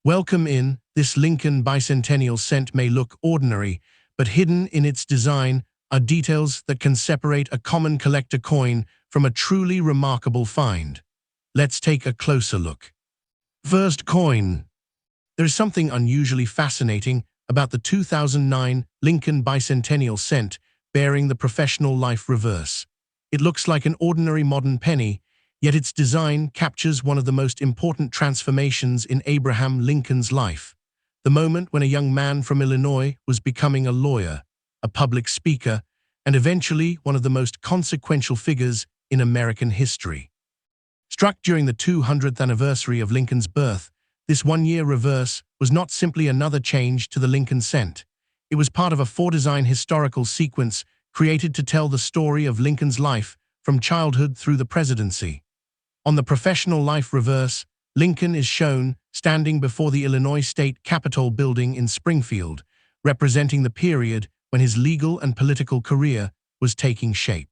Welcome in. This Lincoln Bicentennial cent may look ordinary, but hidden in its design are details that can separate a common collector coin from a truly remarkable find. Let's take a closer look. First coin. There is something unusually fascinating about the 2009 Lincoln Bicentennial cent bearing the professional life reverse. It looks like an ordinary modern penny, yet its design captures one of the most important transformations in Abraham Lincoln's life, the moment when a young man from Illinois was becoming a lawyer, a public speaker, and eventually one of the most consequential figures in American history. Struck during the 200th anniversary of Lincoln's birth, this one-year reverse was not simply another change to the Lincoln cent. It was part of a four-design historical sequence created to tell the story of Lincoln's life from childhood through the presidency. On the professional life reverse, Lincoln is shown standing before the Illinois State Capitol building in Springfield, representing the period when his legal and political career was taking shape.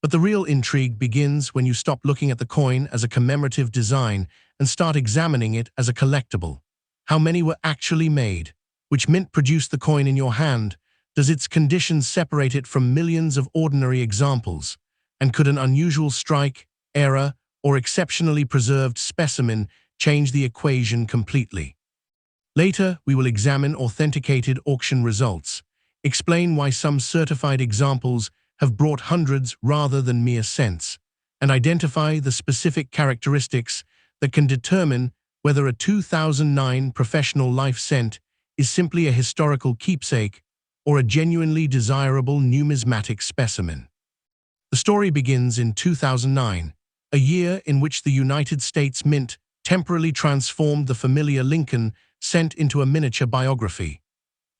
But the real intrigue begins when you stop looking at the coin as a commemorative design and start examining it as a collectible. How many were actually made? Which mint produced the coin in your hand? Does its condition separate it from millions of ordinary examples? And could an unusual strike, error, or exceptionally preserved specimen change the equation completely? Later, we will examine authenticated auction results, explain why some certified examples have brought hundreds rather than mere cents, and identify the specific characteristics that can determine whether a 2009 professional life cent is simply a historical keepsake or a genuinely desirable numismatic specimen. The story begins in 2009, a year in which the United States Mint temporarily transformed the familiar Lincoln cent into a miniature biography.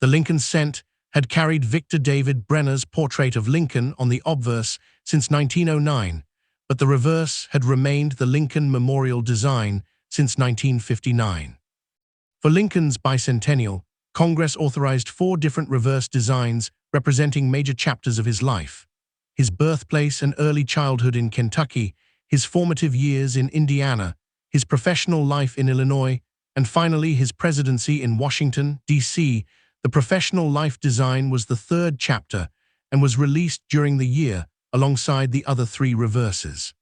The Lincoln cent had carried Victor David Brenner's portrait of Lincoln on the obverse since 1909, but the reverse had remained the Lincoln Memorial design since 1959. For Lincoln's bicentennial, Congress authorized 4 different reverse designs representing major chapters of his life: his birthplace and early childhood in Kentucky, his formative years in Indiana, his professional life in Illinois, and finally his presidency in Washington, D.C. The professional life design was the 3rd chapter and was released during the year alongside the other 3 reverses.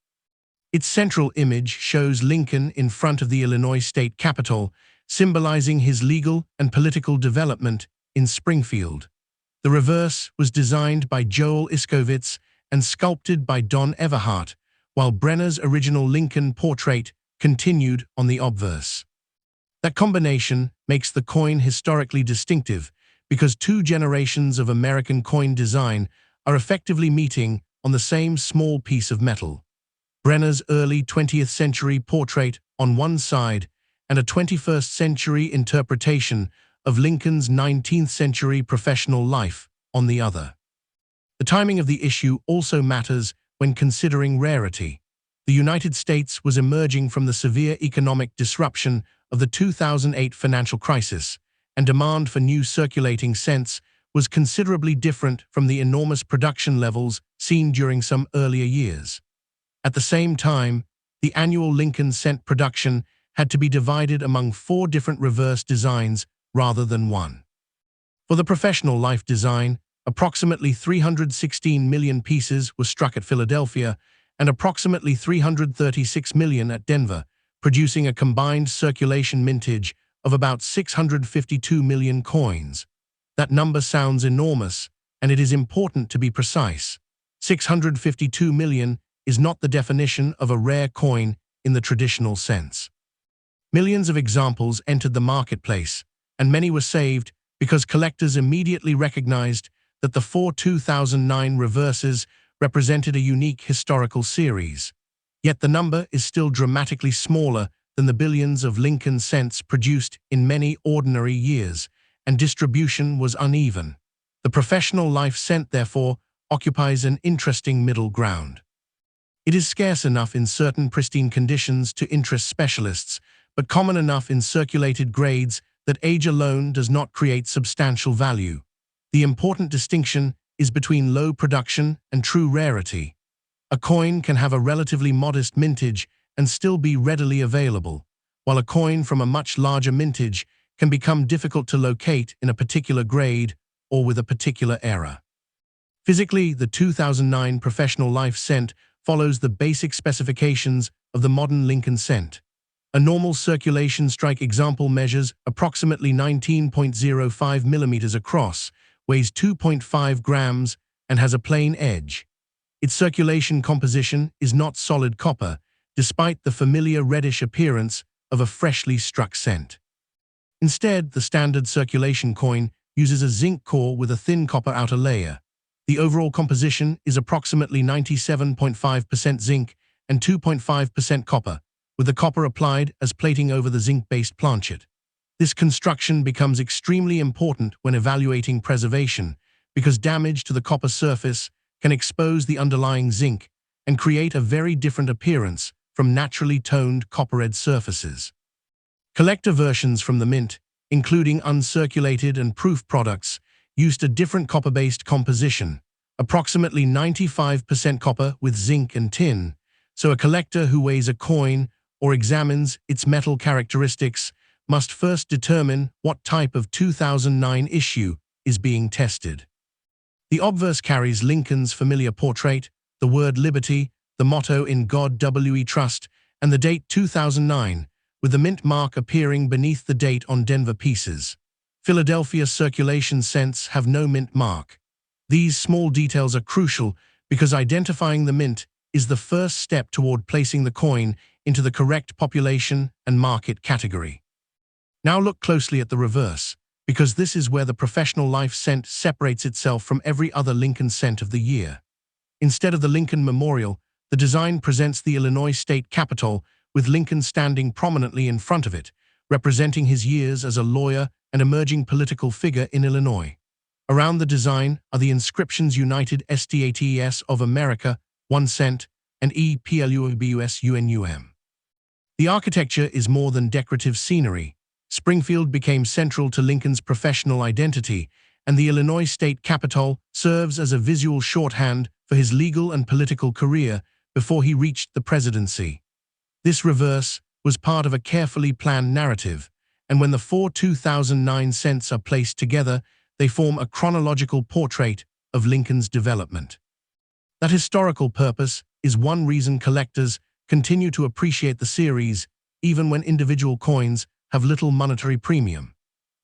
Its central image shows Lincoln in front of the Illinois State Capitol, symbolizing his legal and political development in Springfield. The reverse was designed by Joel Iskovitz and sculpted by Don Everhart, while Brenner's original Lincoln portrait continued on the obverse. That combination makes the coin historically distinctive because 2 generations of American coin design are effectively meeting on the same small piece of metal. Brenner's early 20th century portrait on one side and a 21st century interpretation of Lincoln's 19th century professional life on the other. The timing of the issue also matters when considering rarity. The United States was emerging from the severe economic disruption of the 2008 financial crisis, and demand for new circulating cents was considerably different from the enormous production levels seen during some earlier years. At the same time, the annual Lincoln cent production had to be divided among 4 different reverse designs rather than one. For the professional life design, approximately 316 million pieces were struck at Philadelphia and approximately 336 million at Denver, producing a combined circulation mintage of about 652 million coins. That number sounds enormous, and it is important to be precise. 652 million is not the definition of a rare coin in the traditional sense. Millions of examples entered the marketplace, and many were saved because collectors immediately recognized that the 4 2009 reverses represented a unique historical series. Yet the number is still dramatically smaller than the billions of Lincoln cents produced in many ordinary years, and distribution was uneven. The professional life cent, therefore, occupies an interesting middle ground. It is scarce enough in certain pristine conditions to interest specialists, but common enough in circulated grades that age alone does not create substantial value. The important distinction is between low production and true rarity. A coin can have a relatively modest mintage and still be readily available, while a coin from a much larger mintage can become difficult to locate in a particular grade or with a particular era. Physically, the 2009 Professional Life cent follows the basic specifications of the modern Lincoln cent. A normal circulation strike example measures approximately 19.05 millimeters across, weighs 2.5 grams, and has a plain edge. Its circulation composition is not solid copper, despite the familiar reddish appearance of a freshly struck cent. Instead, the standard circulation coin uses a zinc core with a thin copper outer layer. The overall composition is approximately 97.5% zinc and 2.5% copper, with the copper applied as plating over the zinc-based planchet. This construction becomes extremely important when evaluating preservation, because damage to the copper surface can expose the underlying zinc and create a very different appearance from naturally toned copper-red surfaces. Collector versions from the mint, including uncirculated and proof products, used a different copper-based composition, approximately 95% copper with zinc and tin, so a collector who weighs a coin or examines its metal characteristics must first determine what type of 2009 issue is being tested. The obverse carries Lincoln's familiar portrait, the word liberty, the motto "In God We Trust," and the date 2009, with the mint mark appearing beneath the date on Denver pieces. Philadelphia circulation cents have no mint mark. These small details are crucial because identifying the mint is the first step toward placing the coin into the correct population and market category. Now look closely at the reverse, because this is where the Professional Life cent separates itself from every other Lincoln cent of the year. Instead of the Lincoln Memorial, the design presents the Illinois state capitol with Lincoln standing prominently in front of it, representing his years as a lawyer and emerging political figure in Illinois. Around the design are the inscriptions United States of America, 1 cent, and EPLUBUS UNUM. The architecture is more than decorative scenery. Springfield became central to Lincoln's professional identity, and the Illinois state capitol serves as a visual shorthand for his legal and political career before he reached the presidency. This reverse was part of a carefully planned narrative, and when the four 2009 cents are placed together, they form a chronological portrait of Lincoln's development. That historical purpose is one reason collectors continue to appreciate the series, even when individual coins have little monetary premium.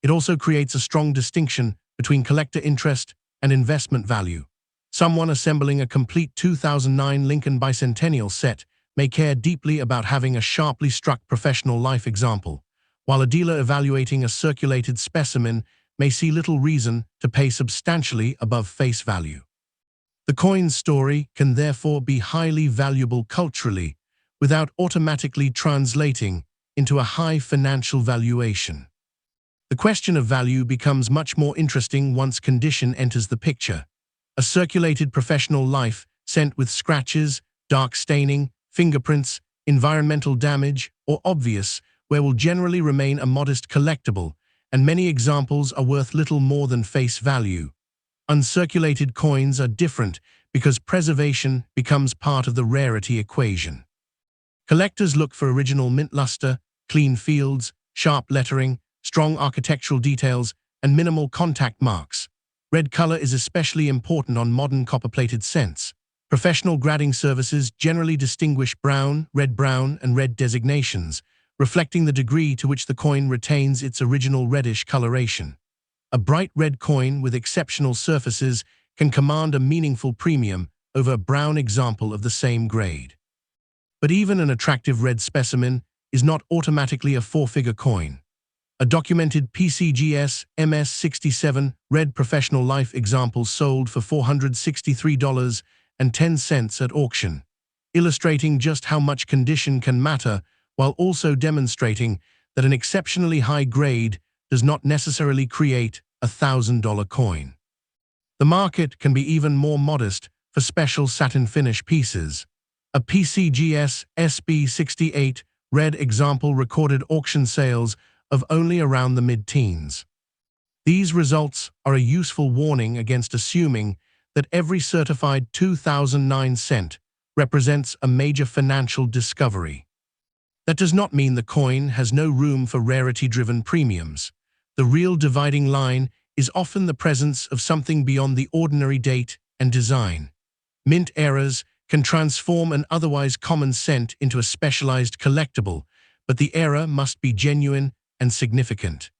It also creates a strong distinction between collector interest and investment value. Someone assembling a complete 2009 Lincoln Bicentennial set may care deeply about having a sharply struck Professional Life example, while a dealer evaluating a circulated specimen may see little reason to pay substantially above face value. The coin's story can therefore be highly valuable culturally, without automatically translating into a high financial valuation. The question of value becomes much more interesting once condition enters the picture. A circulated Professional Life cent with scratches, dark staining, fingerprints, environmental damage, or obvious wear will generally remain a modest collectible, and many examples are worth little more than face value. Uncirculated coins are different because preservation becomes part of the rarity equation. Collectors look for original mint luster, clean fields, sharp lettering, strong architectural details, and minimal contact marks. Red color is especially important on modern copper-plated cents. Professional grading services generally distinguish brown, and red designations, reflecting the degree to which the coin retains its original reddish coloration. A bright red coin with exceptional surfaces can command a meaningful premium over a brown example of the same grade. But even an attractive red specimen is not automatically a four-figure coin. A documented PCGS MS67 red Professional Life example sold for $463.10 at auction, illustrating just how much condition can matter while also demonstrating that an exceptionally high grade does not necessarily create a $1,000 coin. The market can be even more modest for special satin finish pieces. A PCGS SB68 red example recorded auction sales of only around the mid-teens. These results are a useful warning against assuming that every certified 2009 cent represents a major financial discovery. That does not mean the coin has no room for rarity-driven premiums. The real dividing line is often the presence of something beyond the ordinary date and design. Mint eras can transform an otherwise common cent into a specialized collectible, but the era must be genuine and significant.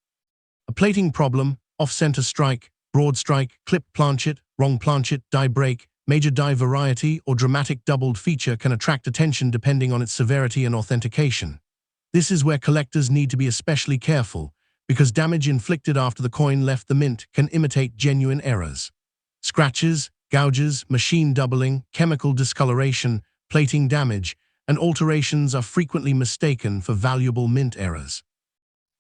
A plating problem, off-center strike, broad strike, clip planchet, wrong planchet, die break, major die variety, or dramatic doubled feature can attract attention depending on its severity and authentication. This is where collectors need to be especially careful, because damage inflicted after the coin left the mint can imitate genuine errors. Scratches, gouges, machine doubling, chemical discoloration, plating damage, and alterations are frequently mistaken for valuable mint errors.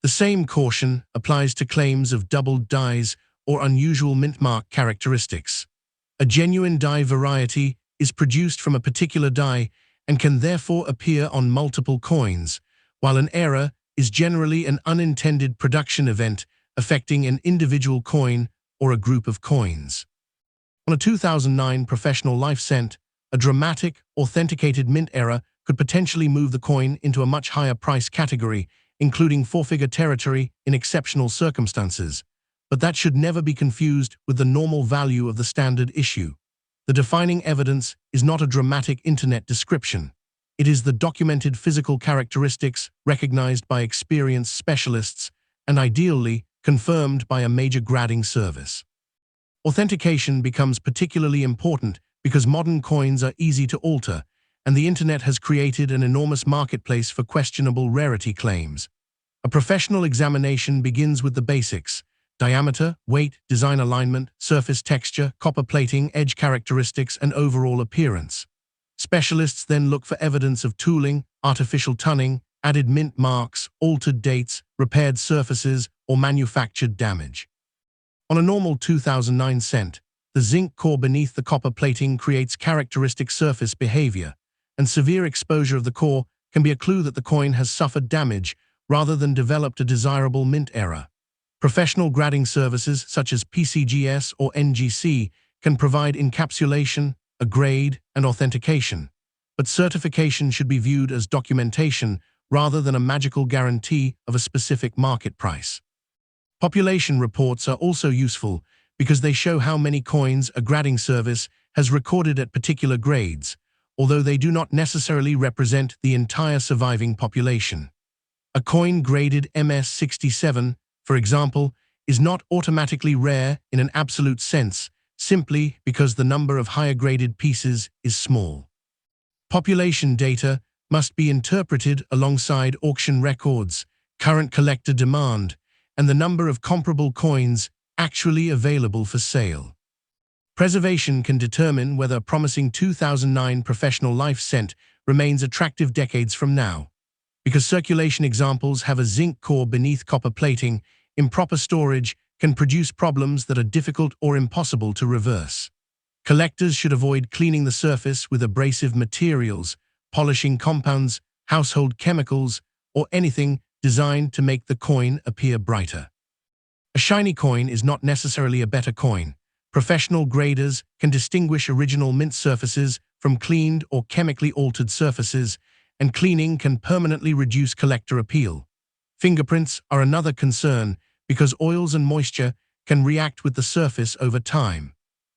The same caution applies to claims of doubled dies or unusual mint mark characteristics. A genuine die variety is produced from a particular die and can therefore appear on multiple coins, while an error is generally an unintended production event affecting an individual coin or a group of coins. On a 2009 professional life cent, a dramatic, authenticated mint error could potentially move the coin into a much higher price category, including four-figure territory in exceptional circumstances. But that should never be confused with the normal value of the standard issue. The defining evidence is not a dramatic internet description. It is the documented physical characteristics recognized by experienced specialists and ideally confirmed by a major grading service. Authentication becomes particularly important because modern coins are easy to alter, and the internet has created an enormous marketplace for questionable rarity claims. A professional examination begins with the basics: diameter, weight, design alignment, surface texture, copper plating, edge characteristics, and overall appearance. Specialists then look for evidence of tooling, artificial tunning, added mint marks, altered dates, repaired surfaces, or manufactured damage. On a normal 2009 cent, the zinc core beneath the copper plating creates characteristic surface behavior, and severe exposure of the core can be a clue that the coin has suffered damage rather than developed a desirable mint error. Professional grading services such as PCGS or NGC can provide encapsulation, a grade, and authentication, but certification should be viewed as documentation rather than a magical guarantee of a specific market price. Population reports are also useful because they show how many coins a grading service has recorded at particular grades, although they do not necessarily represent the entire surviving population. A coin graded MS67, for example, is not automatically rare in an absolute sense, simply because the number of higher-graded pieces is small. Population data must be interpreted alongside auction records, current collector demand, and the number of comparable coins actually available for sale. Preservation can determine whether a promising 2009 professional life cent remains attractive decades from now. Because circulation examples have a zinc core beneath copper plating, improper storage can produce problems that are difficult or impossible to reverse. Collectors should avoid cleaning the surface with abrasive materials, polishing compounds, household chemicals, or anything designed to make the coin appear brighter. A shiny coin is not necessarily a better coin. Professional graders can distinguish original mint surfaces from cleaned or chemically altered surfaces, and cleaning can permanently reduce collector appeal. Fingerprints are another concern because oils and moisture can react with the surface over time.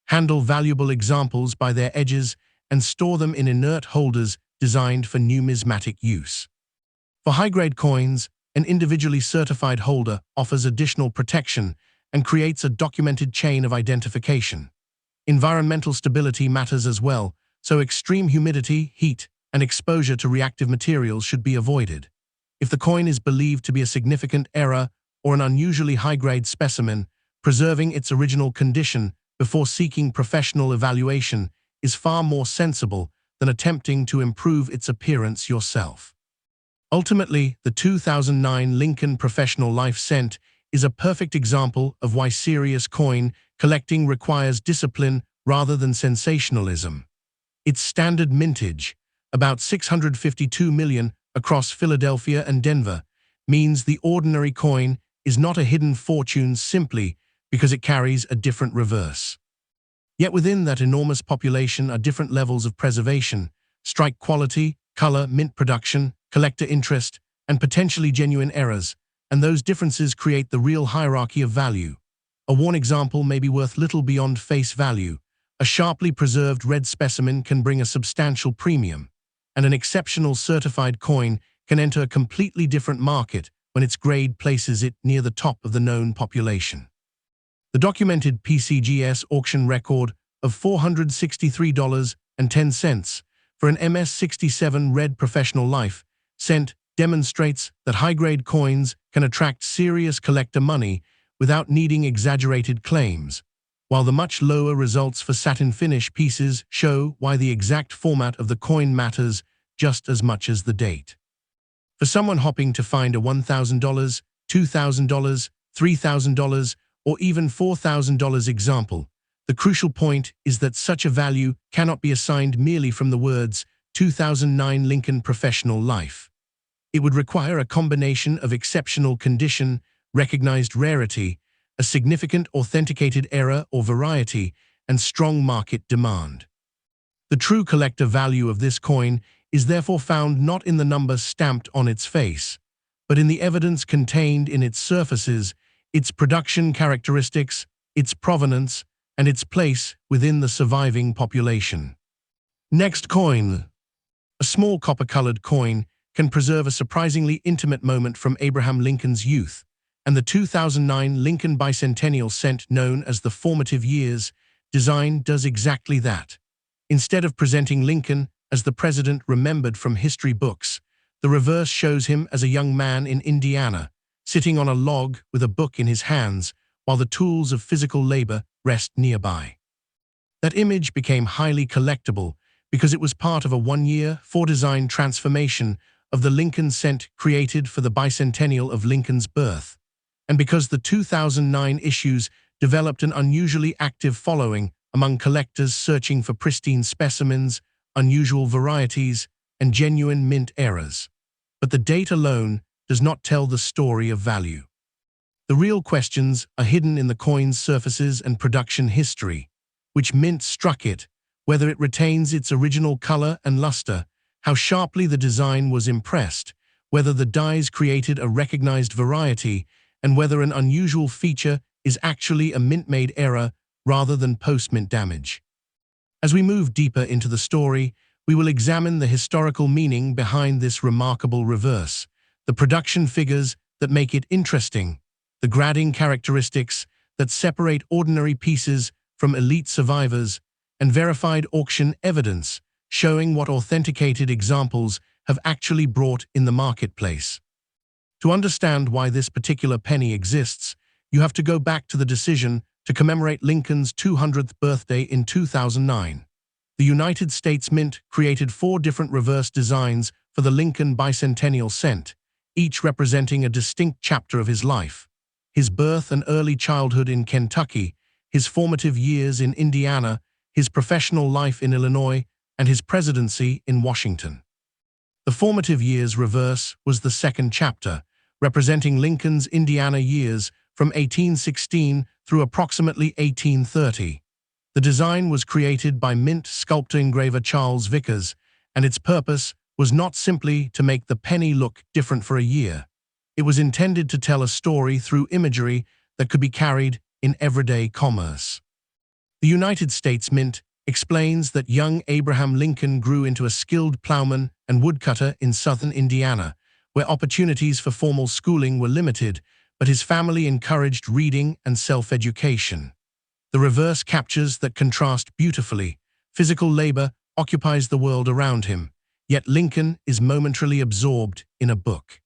Handle valuable examples by their edges and store them in inert holders designed for numismatic use. For high-grade coins, an individually certified holder offers additional protection and creates a documented chain of identification. Environmental stability matters as well, so extreme humidity, heat, and exposure to reactive materials should be avoided. If the coin is believed to be a significant error or an unusually high-grade specimen, preserving its original condition before seeking professional evaluation is far more sensible than attempting to improve its appearance yourself. Ultimately, the 2009 Lincoln Professional Life Cent is a perfect example of why serious coin collecting requires discipline rather than sensationalism. Its standard mintage, about 652 million across Philadelphia and Denver, means the ordinary coin is not a hidden fortune simply because it carries a different reverse. Yet within that enormous population are different levels of preservation, strike quality, color, mint production, collector interest, and potentially genuine errors, and those differences create the real hierarchy of value. A worn example may be worth little beyond face value. A sharply preserved red specimen can bring a substantial premium, and an exceptional certified coin can enter a completely different market when its grade places it near the top of the known population. The documented PCGS auction record of $463.10 for an MS-67 red professional life cent demonstrates that high-grade coins can attract serious collector money without needing exaggerated claims, while the much lower results for satin finish pieces show why the exact format of the coin matters just as much as the date. For someone hoping to find a $1,000, $2,000, $3,000, or even $4,000 example, the crucial point is that such a value cannot be assigned merely from the words 2009 Lincoln Professional Life. It would require a combination of exceptional condition, recognized rarity, a significant authenticated error or variety, and strong market demand. The true collector value of this coin is therefore found not in the number stamped on its face, but in the evidence contained in its surfaces, its production characteristics, its provenance, and its place within the surviving population. Next coin. A small copper-colored coin can preserve a surprisingly intimate moment from Abraham Lincoln's youth, and the 2009 Lincoln Bicentennial cent, known as the Formative Years design, does exactly that. Instead of presenting Lincoln as the president remembered from history books, the reverse shows him as a young man in Indiana, sitting on a log with a book in his hands while the tools of physical labor rest nearby. That image became highly collectible because it was part of a one-year, four-design transformation of the Lincoln cent created for the bicentennial of Lincoln's birth, and because the 2009 issues developed an unusually active following among collectors searching for pristine specimens, unusual varieties, and genuine mint errors. But the date alone does not tell the story of value. The real questions are hidden in the coin's surfaces and production history. Which mint struck it, whether it retains its original color and luster, how sharply the design was impressed, whether the dies created a recognized variety, and whether an unusual feature is actually a mint-made error rather than post-mint damage. As we move deeper into the story, we will examine the historical meaning behind this remarkable reverse, the production figures that make it interesting, the grading characteristics that separate ordinary pieces from elite survivors, and verified auction evidence showing what authenticated examples have actually brought in the marketplace. To understand why this particular penny exists, you have to go back to the decision to commemorate Lincoln's 200th birthday in 2009. The United States Mint created 4 different reverse designs for the Lincoln Bicentennial cent, each representing a distinct chapter of his life: his birth and early childhood in Kentucky, his formative years in Indiana, his professional life in Illinois, and his presidency in Washington. The formative years reverse was the second chapter, representing Lincoln's Indiana years from 1816 through approximately 1830. The design was created by mint sculptor engraver Charles Vickers, and its purpose was not simply to make the penny look different for a year. It was intended to tell a story through imagery that could be carried in everyday commerce. The United States Mint explains that young Abraham Lincoln grew into a skilled plowman and woodcutter in southern Indiana, where opportunities for formal schooling were limited, but his family encouraged reading and self-education. The reverse captures that contrast beautifully. Physical labor occupies the world around him, yet Lincoln is momentarily absorbed in a book.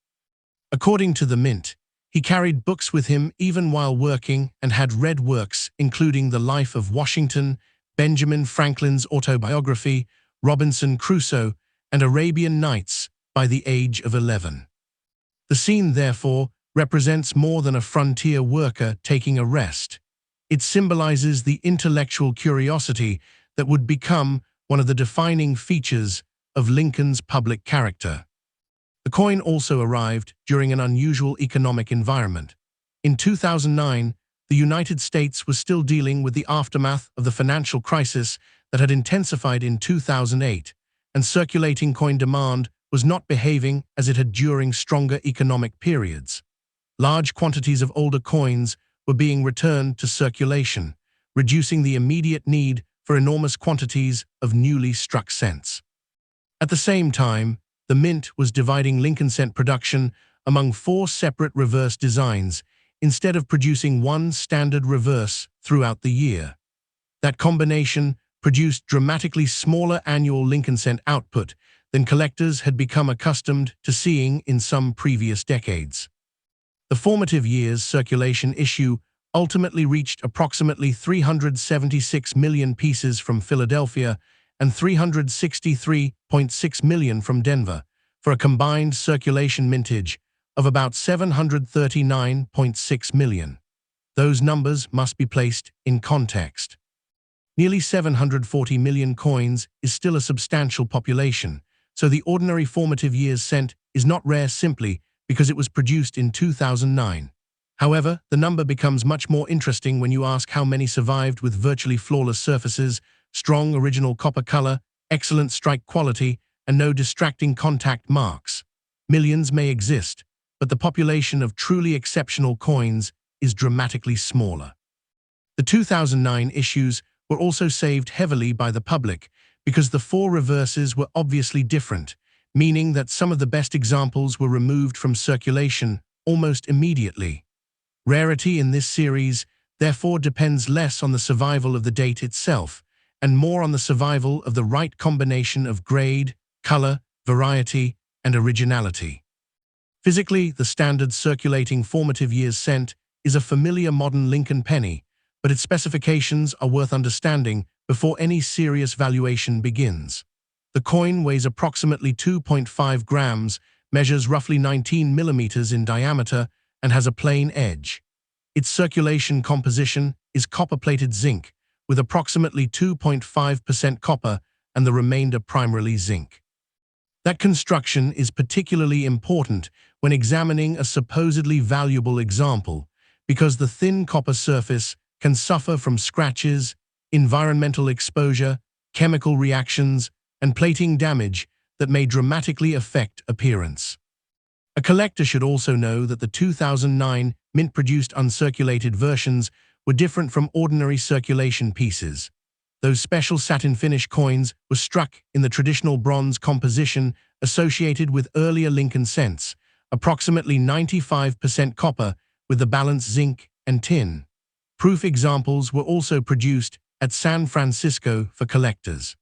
According to the Mint, he carried books with him even while working and had read works including The Life of Washington, Benjamin Franklin's autobiography, Robinson Crusoe, and Arabian Nights by the age of 11. The scene, therefore, represents more than a frontier worker taking a rest. It symbolizes the intellectual curiosity that would become one of the defining features of Lincoln's public character. The coin also arrived during an unusual economic environment. In 2009, the United States was still dealing with the aftermath of the financial crisis that had intensified in 2008, and circulating coin demand was not behaving as it had during stronger economic periods. Large quantities of older coins were being returned to circulation, reducing the immediate need for enormous quantities of newly struck cents. At the same time, the mint was dividing Lincoln cent production among 4 separate reverse designs instead of producing one standard reverse throughout the year. That combination produced dramatically smaller annual Lincoln cent output than collectors had become accustomed to seeing in some previous decades. The formative years circulation issue ultimately reached approximately 376 million pieces from Philadelphia and 363.6 million from Denver, for a combined circulation mintage of about 739.6 million. Those numbers must be placed in context. Nearly 740 million coins is still a substantial population, so the ordinary formative years cent is not rare simply because it was produced in 2009. However, the number becomes much more interesting when you ask how many survived with virtually flawless surfaces, strong original copper color, excellent strike quality, and no distracting contact marks. Millions may exist, but the population of truly exceptional coins is dramatically smaller. The 2009 issues were also saved heavily by the public because the 4 reverses were obviously different, meaning that some of the best examples were removed from circulation almost immediately. Rarity in this series therefore depends less on the survival of the date itself and more on the survival of the right combination of grade, color, variety, and originality. Physically, the standard circulating formative years cent is a familiar modern Lincoln penny, but its specifications are worth understanding before any serious valuation begins. The coin weighs approximately 2.5 grams, measures roughly 19 millimeters in diameter, and has a plain edge. Its circulation composition is copper-plated zinc, with approximately 2.5% copper and the remainder primarily zinc. That construction is particularly important when examining a supposedly valuable example, because the thin copper surface can suffer from scratches, environmental exposure, chemical reactions, and plating damage that may dramatically affect appearance. A collector should also know that the 2009 mint-produced uncirculated versions were different from ordinary circulation pieces. Those special satin finish coins were struck in the traditional bronze composition associated with earlier Lincoln cents, approximately 95% copper with the balance zinc and tin. Proof examples were also produced at San Francisco for collectors.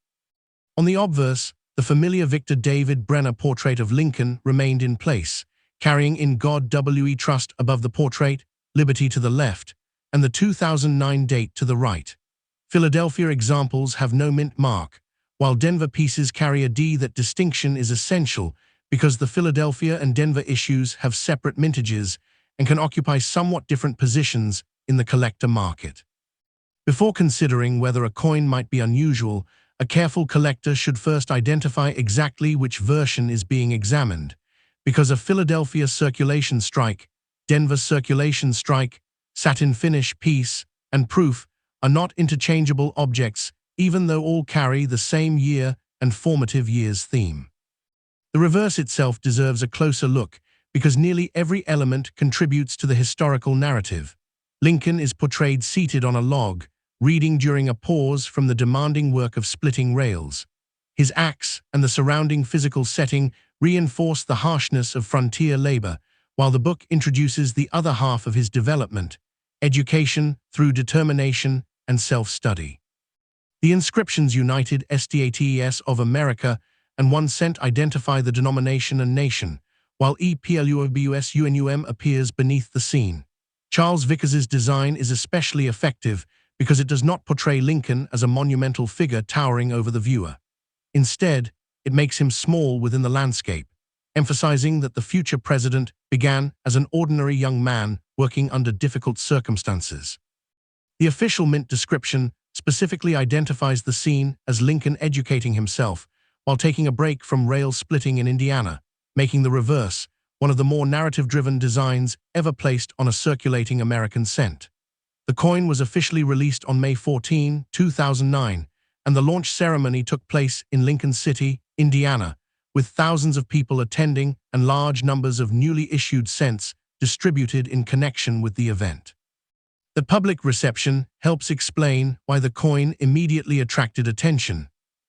On the obverse, the familiar Victor David Brenner portrait of Lincoln remained in place, carrying in God W.E. Trust above the portrait, Liberty to the left, and the 2009 date to the right. Philadelphia examples have no mint mark, while Denver pieces carry a D. That distinction is essential because the Philadelphia and Denver issues have separate mintages and can occupy somewhat different positions in the collector market. Before considering whether a coin might be unusual, a careful collector should first identify exactly which version is being examined, because a Philadelphia circulation strike, Denver circulation strike, satin finish piece, and proof are not interchangeable objects, even though all carry the same year and formative years theme. The reverse itself deserves a closer look because nearly every element contributes to the historical narrative. Lincoln is portrayed seated on a log, reading during a pause from the demanding work of splitting rails. His axe and the surrounding physical setting reinforce the harshness of frontier labor, while the book introduces the other half of his development, education through determination and self-study. The inscriptions United States of America and 1 cent identify the denomination and nation, while EPLUBUS UNUM appears beneath the scene. Charles Vickers's design is especially effective because it does not portray Lincoln as a monumental figure towering over the viewer. Instead, it makes him small within the landscape, emphasizing that the future president began as an ordinary young man working under difficult circumstances. The official mint description specifically identifies the scene as Lincoln educating himself while taking a break from rail splitting in Indiana, making the reverse one of the more narrative-driven designs ever placed on a circulating American cent. The coin was officially released on May 14, 2009, and the launch ceremony took place in Lincoln City, Indiana, with thousands of people attending and large numbers of newly issued cents distributed in connection with the event. The public reception helps explain why the coin immediately attracted attention.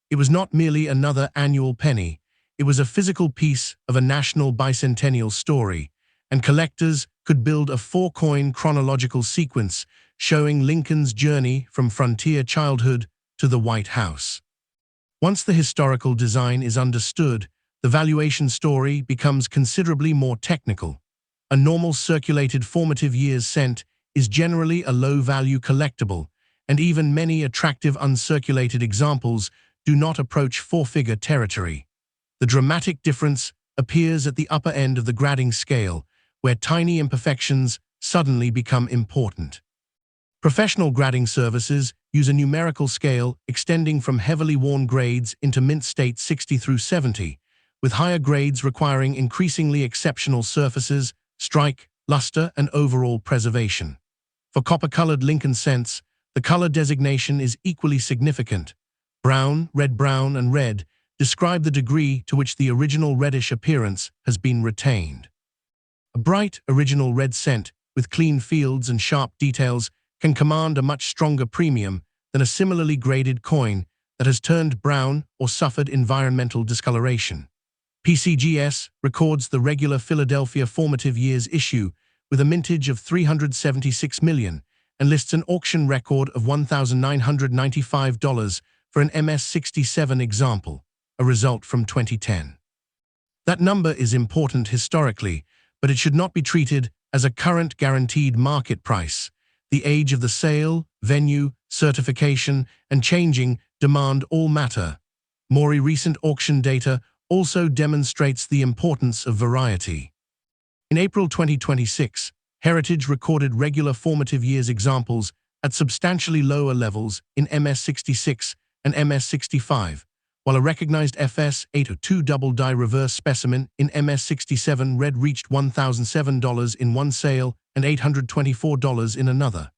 It was not merely another annual penny, it was a physical piece of a national bicentennial story, and collectors could build a four-coin chronological sequence showing Lincoln's journey from frontier childhood to the White House. Once the historical design is understood, the valuation story becomes considerably more technical. A normal circulated formative years cent is generally a low-value collectible, and even many attractive uncirculated examples do not approach four-figure territory. The dramatic difference appears at the upper end of the grading scale, where tiny imperfections suddenly become important. Professional grading services use a numerical scale extending from heavily worn grades into mint state 60 through 70, with higher grades requiring increasingly exceptional surfaces, strike, luster, and overall preservation. For copper-colored Lincoln cents, the color designation is equally significant. Brown, red-brown, and red describe the degree to which the original reddish appearance has been retained. A bright, original red cent with clean fields and sharp details can command a much stronger premium than a similarly graded coin that has turned brown or suffered environmental discoloration. PCGS records the regular Philadelphia formative years issue with a mintage of $376 million and lists an auction record of $1,995 for an MS-67 example, a result from 2010. That number is important historically, but it should not be treated as a current guaranteed market price. The age of the sale, venue, certification, and changing demand all matter. More recent auction data also demonstrates the importance of variety. In April 2026, Heritage recorded regular formative years examples at substantially lower levels in MS-66 and MS-65, while a recognized FS-802 double-die reverse specimen in MS-67 red reached $1,007 in one sale and $824 in another.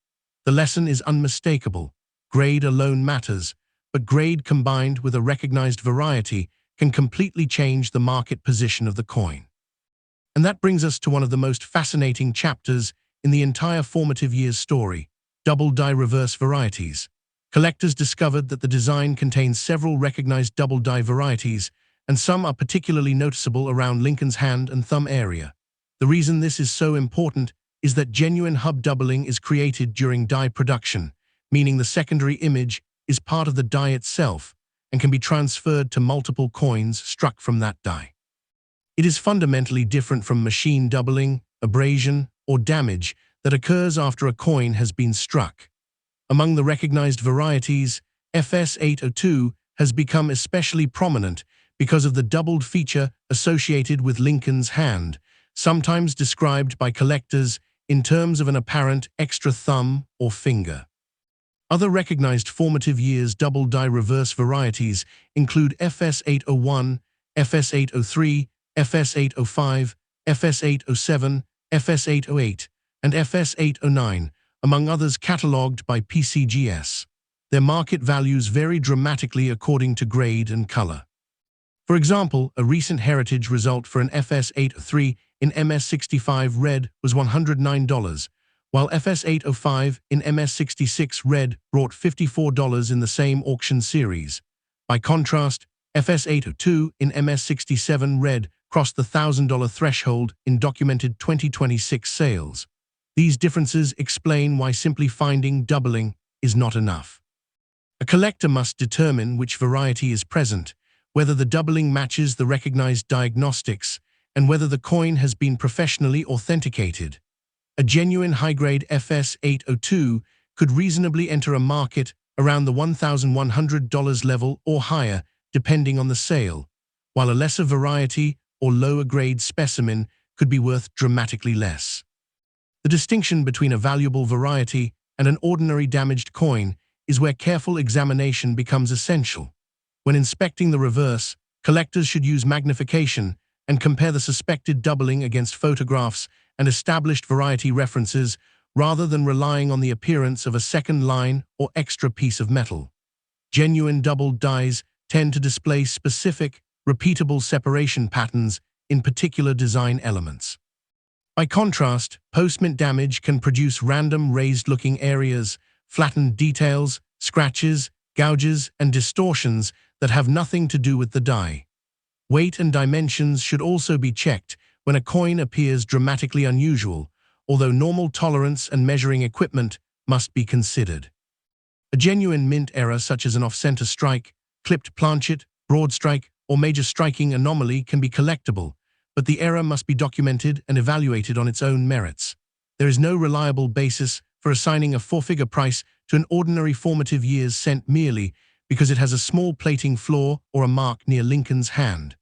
The lesson is unmistakable. Grade alone matters, but grade combined with a recognized variety can completely change the market position of the coin. And that brings us to one of the most fascinating chapters in the entire formative years story: double-die reverse varieties. Collectors discovered that the design contains several recognized double-die varieties, and some are particularly noticeable around Lincoln's hand and thumb area. The reason this is so important is that genuine hub doubling is created during die production, meaning the secondary image is part of the die itself and can be transferred to multiple coins struck from that die. It is fundamentally different from machine doubling, abrasion, or damage that occurs after a coin has been struck. Among the recognized varieties, FS-802 has become especially prominent because of the doubled feature associated with Lincoln's hand, sometimes described by collectors in terms of an apparent extra thumb or finger. Other recognized formative years double-die reverse varieties include FS-801, FS-803, FS-805, FS-807, FS-808, and FS-809, among others catalogued by PCGS. Their market values vary dramatically according to grade and color. For example, a recent Heritage result for an FS-803 in MS-65 red was $109, while FS-805 in MS-66 red brought $54 in the same auction series. By contrast, FS-802 in MS-67 red crossed the $1,000 threshold in documented 2026 sales. These differences explain why simply finding doubling is not enough. A collector must determine which variety is present, whether the doubling matches the recognized diagnostics, and whether the coin has been professionally authenticated. A genuine high-grade FS-802 could reasonably enter a market around the $1,100 level or higher, depending on the sale, while a lesser variety or lower-grade specimen could be worth dramatically less. The distinction between a valuable variety and an ordinary damaged coin is where careful examination becomes essential. When inspecting the reverse, collectors should use magnification and compare the suspected doubling against photographs and established variety references rather than relying on the appearance of a second line or extra piece of metal. Genuine doubled dies tend to display specific, repeatable separation patterns in particular design elements. By contrast, post-mint damage can produce random raised-looking areas, flattened details, scratches, gouges, and distortions that have nothing to do with the die. Weight and dimensions should also be checked when a coin appears dramatically unusual, although normal tolerance and measuring equipment must be considered. A genuine mint error such as an off-center strike, clipped planchet, broad strike, or major striking anomaly can be collectible, but the error must be documented and evaluated on its own merits. There is no reliable basis for assigning a four-figure price to an ordinary formative year's cent merely because it has a small plating flaw or a mark near Lincoln's hand.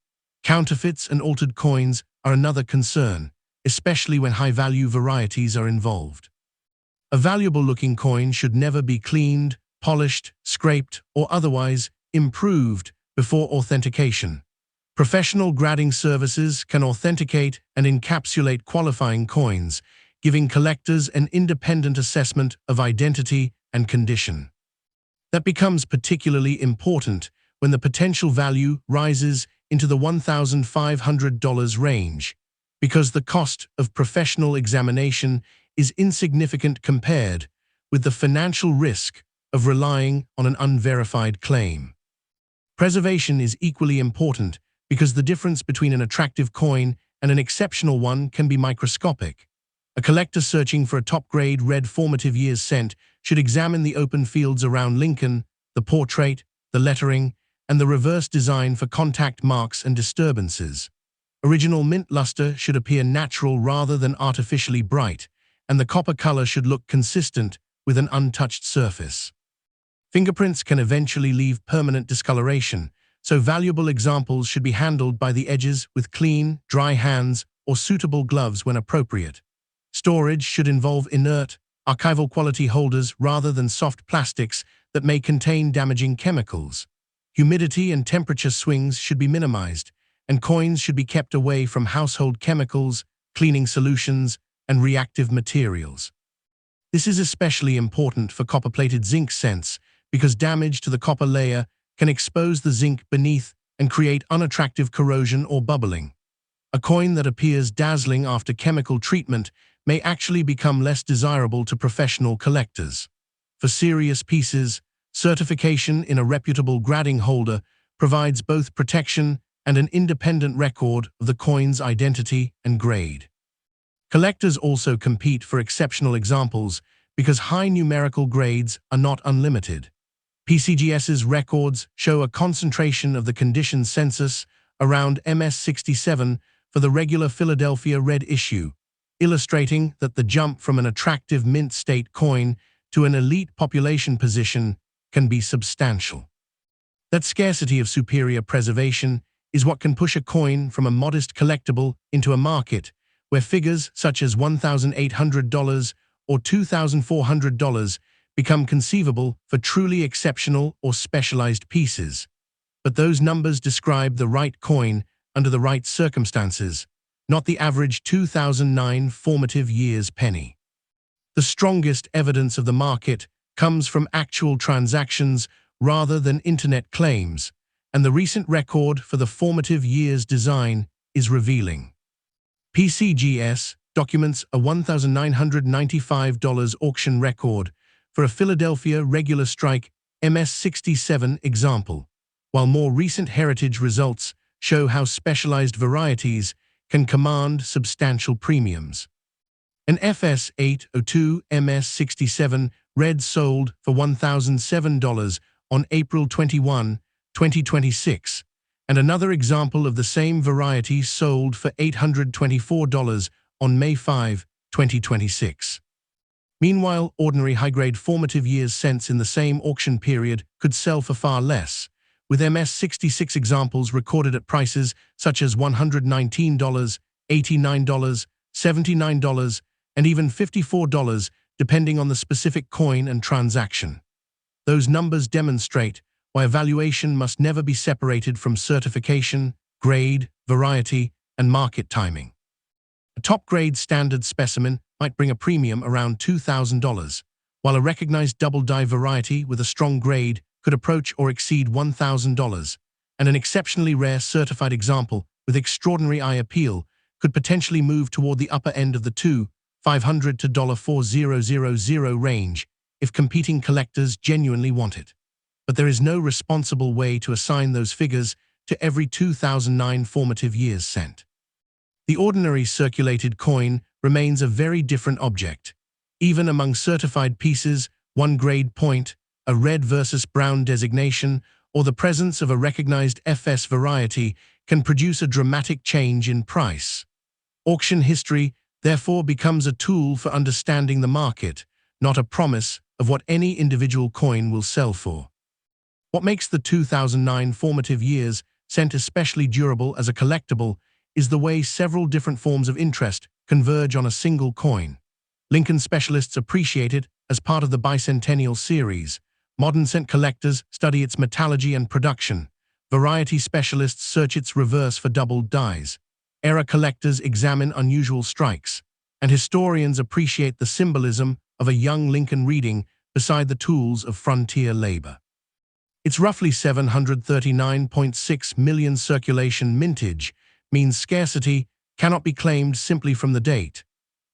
Counterfeits and altered coins are another concern, especially when high-value varieties are involved. A valuable-looking coin should never be cleaned, polished, scraped, or otherwise improved before authentication. Professional grading services can authenticate and encapsulate qualifying coins, giving collectors an independent assessment of identity and condition. That becomes particularly important when the potential value rises into the $1,500 range, because the cost of professional examination is insignificant compared with the financial risk of relying on an unverified claim. Preservation is equally important because the difference between an attractive coin and an exceptional one can be microscopic. A collector searching for a top-grade red formative year's cent should examine the open fields around Lincoln, the portrait, the lettering, and the reverse design for contact marks and disturbances. Original mint luster should appear natural rather than artificially bright, and the copper color should look consistent with an untouched surface. Fingerprints can eventually leave permanent discoloration, so valuable examples should be handled by the edges with clean, dry hands or suitable gloves when appropriate. Storage should involve inert, archival quality holders rather than soft plastics that may contain damaging chemicals. Humidity and temperature swings should be minimized, and coins should be kept away from household chemicals, cleaning solutions, and reactive materials. This is especially important for copper-plated zinc cents because damage to the copper layer can expose the zinc beneath and create unattractive corrosion or bubbling. A coin that appears dazzling after chemical treatment may actually become less desirable to professional collectors. For serious pieces, certification in a reputable grading holder provides both protection and an independent record of the coin's identity and grade. Collectors also compete for exceptional examples because high numerical grades are not unlimited. PCGS's records show a concentration of the condition census around MS67 for the regular Philadelphia red issue, illustrating that the jump from an attractive mint state coin to an elite population position can be substantial. That scarcity of superior preservation is what can push a coin from a modest collectible into a market where figures such as $1,800 or $2,400 become conceivable for truly exceptional or specialized pieces. But those numbers describe the right coin under the right circumstances, not the average 2009 formative year's penny. The strongest evidence of the market comes from actual transactions rather than internet claims, and the recent record for the formative year's design is revealing. PCGS documents a $1,995 auction record for a Philadelphia regular strike MS67 example, while more recent heritage results show how specialized varieties can command substantial premiums. An FS802 MS67 red sold for $1,007 on April 21, 2026, and another example of the same variety sold for $824 on May 5, 2026. Meanwhile, ordinary high-grade formative years cents in the same auction period could sell for far less, with MS66 examples recorded at prices such as $119, $89, $79, and even $54, depending on the specific coin and transaction. Those numbers demonstrate why evaluation must never be separated from certification, grade, variety, and market timing. A top-grade standard specimen might bring a premium around $2,000, while a recognized double-die variety with a strong grade could approach or exceed $1,000, and an exceptionally rare certified example with extraordinary eye appeal could potentially move toward the upper end of the $2,500 to $4,000 range if competing collectors genuinely want it. But there is no responsible way to assign those figures to every 2009 formative years cent. The ordinary circulated coin remains a very different object. Even among certified pieces, one grade point, a red versus brown designation, or the presence of a recognized FS variety can produce a dramatic change in price. Auction history, therefore, becomes a tool for understanding the market, not a promise of what any individual coin will sell for. What makes the 2009 formative years cent especially durable as a collectible is the way several different forms of interest converge on a single coin. Lincoln specialists appreciate it as part of the Bicentennial series. Modern cent collectors study its metallurgy and production. Variety specialists search its reverse for doubled dies. Era collectors examine unusual strikes. And historians appreciate the symbolism of a young Lincoln reading beside the tools of frontier labor. Its roughly 739.6 million circulation mintage means scarcity cannot be claimed simply from the date,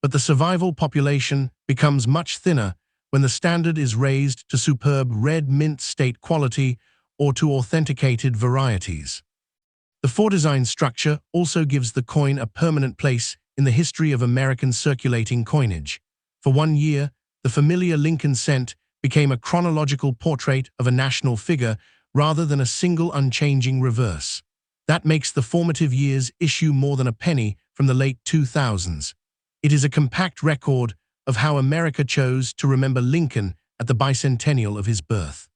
but the survival population becomes much thinner when the standard is raised to superb red mint state quality or to authenticated varieties. The four-design structure also gives the coin a permanent place in the history of American circulating coinage. For 1 year, the familiar Lincoln cent became a chronological portrait of a national figure rather than a single unchanging reverse. That makes the formative years issue more than a penny from the late 2000s. It is a compact record of how America chose to remember Lincoln at the bicentennial of his birth.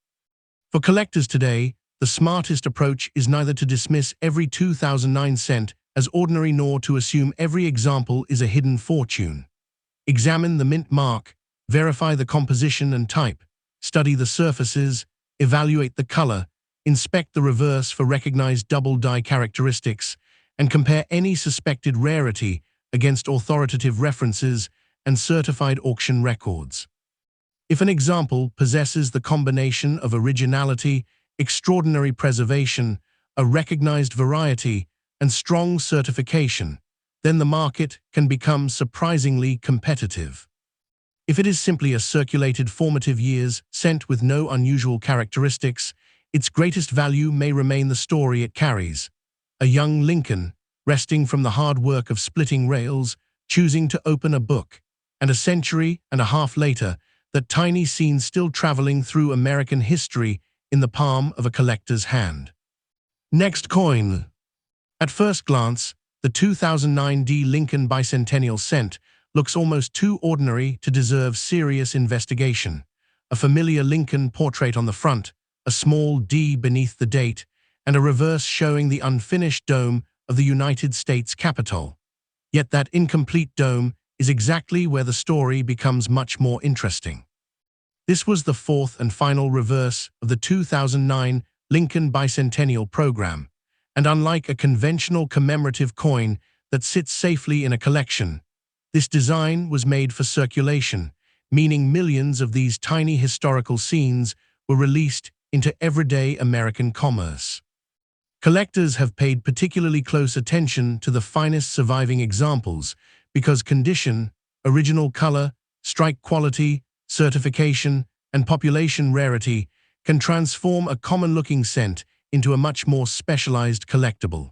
For collectors today, the smartest approach is neither to dismiss every 2009 cent as ordinary nor to assume every example is a hidden fortune. Examine the mint mark, verify the composition and type, study the surfaces, evaluate the color, inspect the reverse for recognized double die characteristics, and compare any suspected rarity against authoritative references and certified auction records. If an example possesses the combination of originality, extraordinary preservation, a recognized variety, and strong certification, then the market can become surprisingly competitive. If it is simply a circulated formative years cent with no unusual characteristics, its greatest value may remain the story it carries. A young Lincoln, resting from the hard work of splitting rails, choosing to open a book, and a century and a half later, that tiny scene still traveling through American history in the palm of a collector's hand. Next coin. At first glance, the 2009 Lincoln Bicentennial cent looks almost too ordinary to deserve serious investigation. A familiar Lincoln portrait on the front, a small D beneath the date, and a reverse showing the unfinished dome of the United States Capitol. Yet that incomplete dome is exactly where the story becomes much more interesting. This was the fourth and final reverse of the 2009 Lincoln Bicentennial program, and unlike a conventional commemorative coin that sits safely in a collection, this design was made for circulation, meaning millions of these tiny historical scenes were released into everyday American commerce. Collectors have paid particularly close attention to the finest surviving examples because condition, original color, strike quality, certification, and population rarity can transform a common-looking cent into a much more specialized collectible.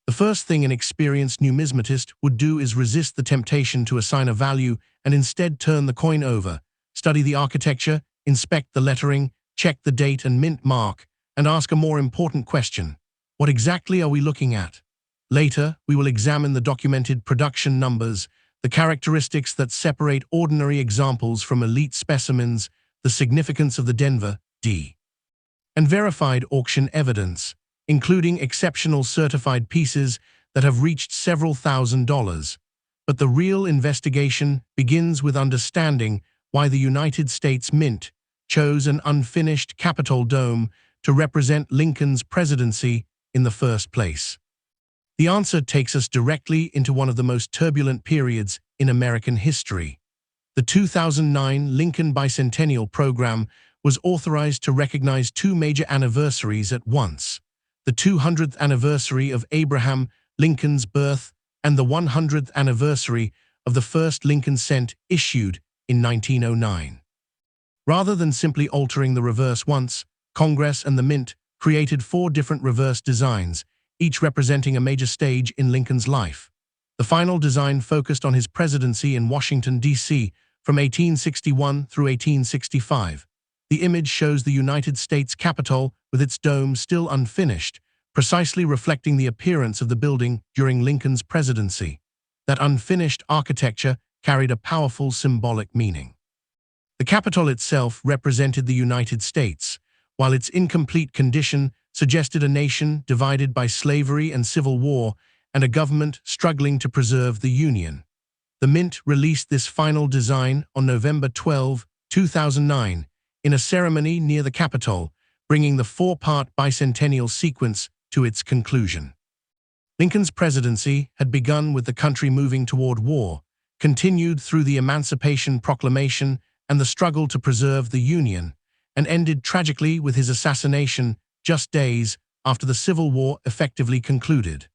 The first thing an experienced numismatist would do is resist the temptation to assign a value and instead turn the coin over, study the architecture, inspect the lettering, check the date and mint mark, and ask a more important question: what exactly are we looking at? Later, we will examine the documented production numbers, the characteristics that separate ordinary examples from elite specimens, the significance of the Denver D, and verified auction evidence, including exceptional certified pieces that have reached several $1,000s. But the real investigation begins with understanding why the United States Mint chose an unfinished Capitol dome to represent Lincoln's presidency in the first place. The answer takes us directly into one of the most turbulent periods in American history. The 2009 Lincoln Bicentennial program was authorized to recognize two major anniversaries at once: the 200th anniversary of Abraham Lincoln's birth, and the 100th anniversary of the first Lincoln cent issued in 1909. Rather than simply altering the reverse once, Congress and the Mint created 4 different reverse designs, each representing a major stage in Lincoln's life. The final design focused on his presidency in Washington, D.C. from 1861 through 1865. The image shows the United States Capitol with its dome still unfinished, precisely reflecting the appearance of the building during Lincoln's presidency. That unfinished architecture carried a powerful symbolic meaning. The Capitol itself represented the United States, while its incomplete condition suggested a nation divided by slavery and civil war and a government struggling to preserve the Union. The Mint released this final design on November 12, 2009, in a ceremony near the Capitol, bringing the 4-part bicentennial sequence to its conclusion. Lincoln's presidency had begun with the country moving toward war, continued through the Emancipation Proclamation and the struggle to preserve the Union, and ended tragically with his assassination just days after the Civil War effectively concluded.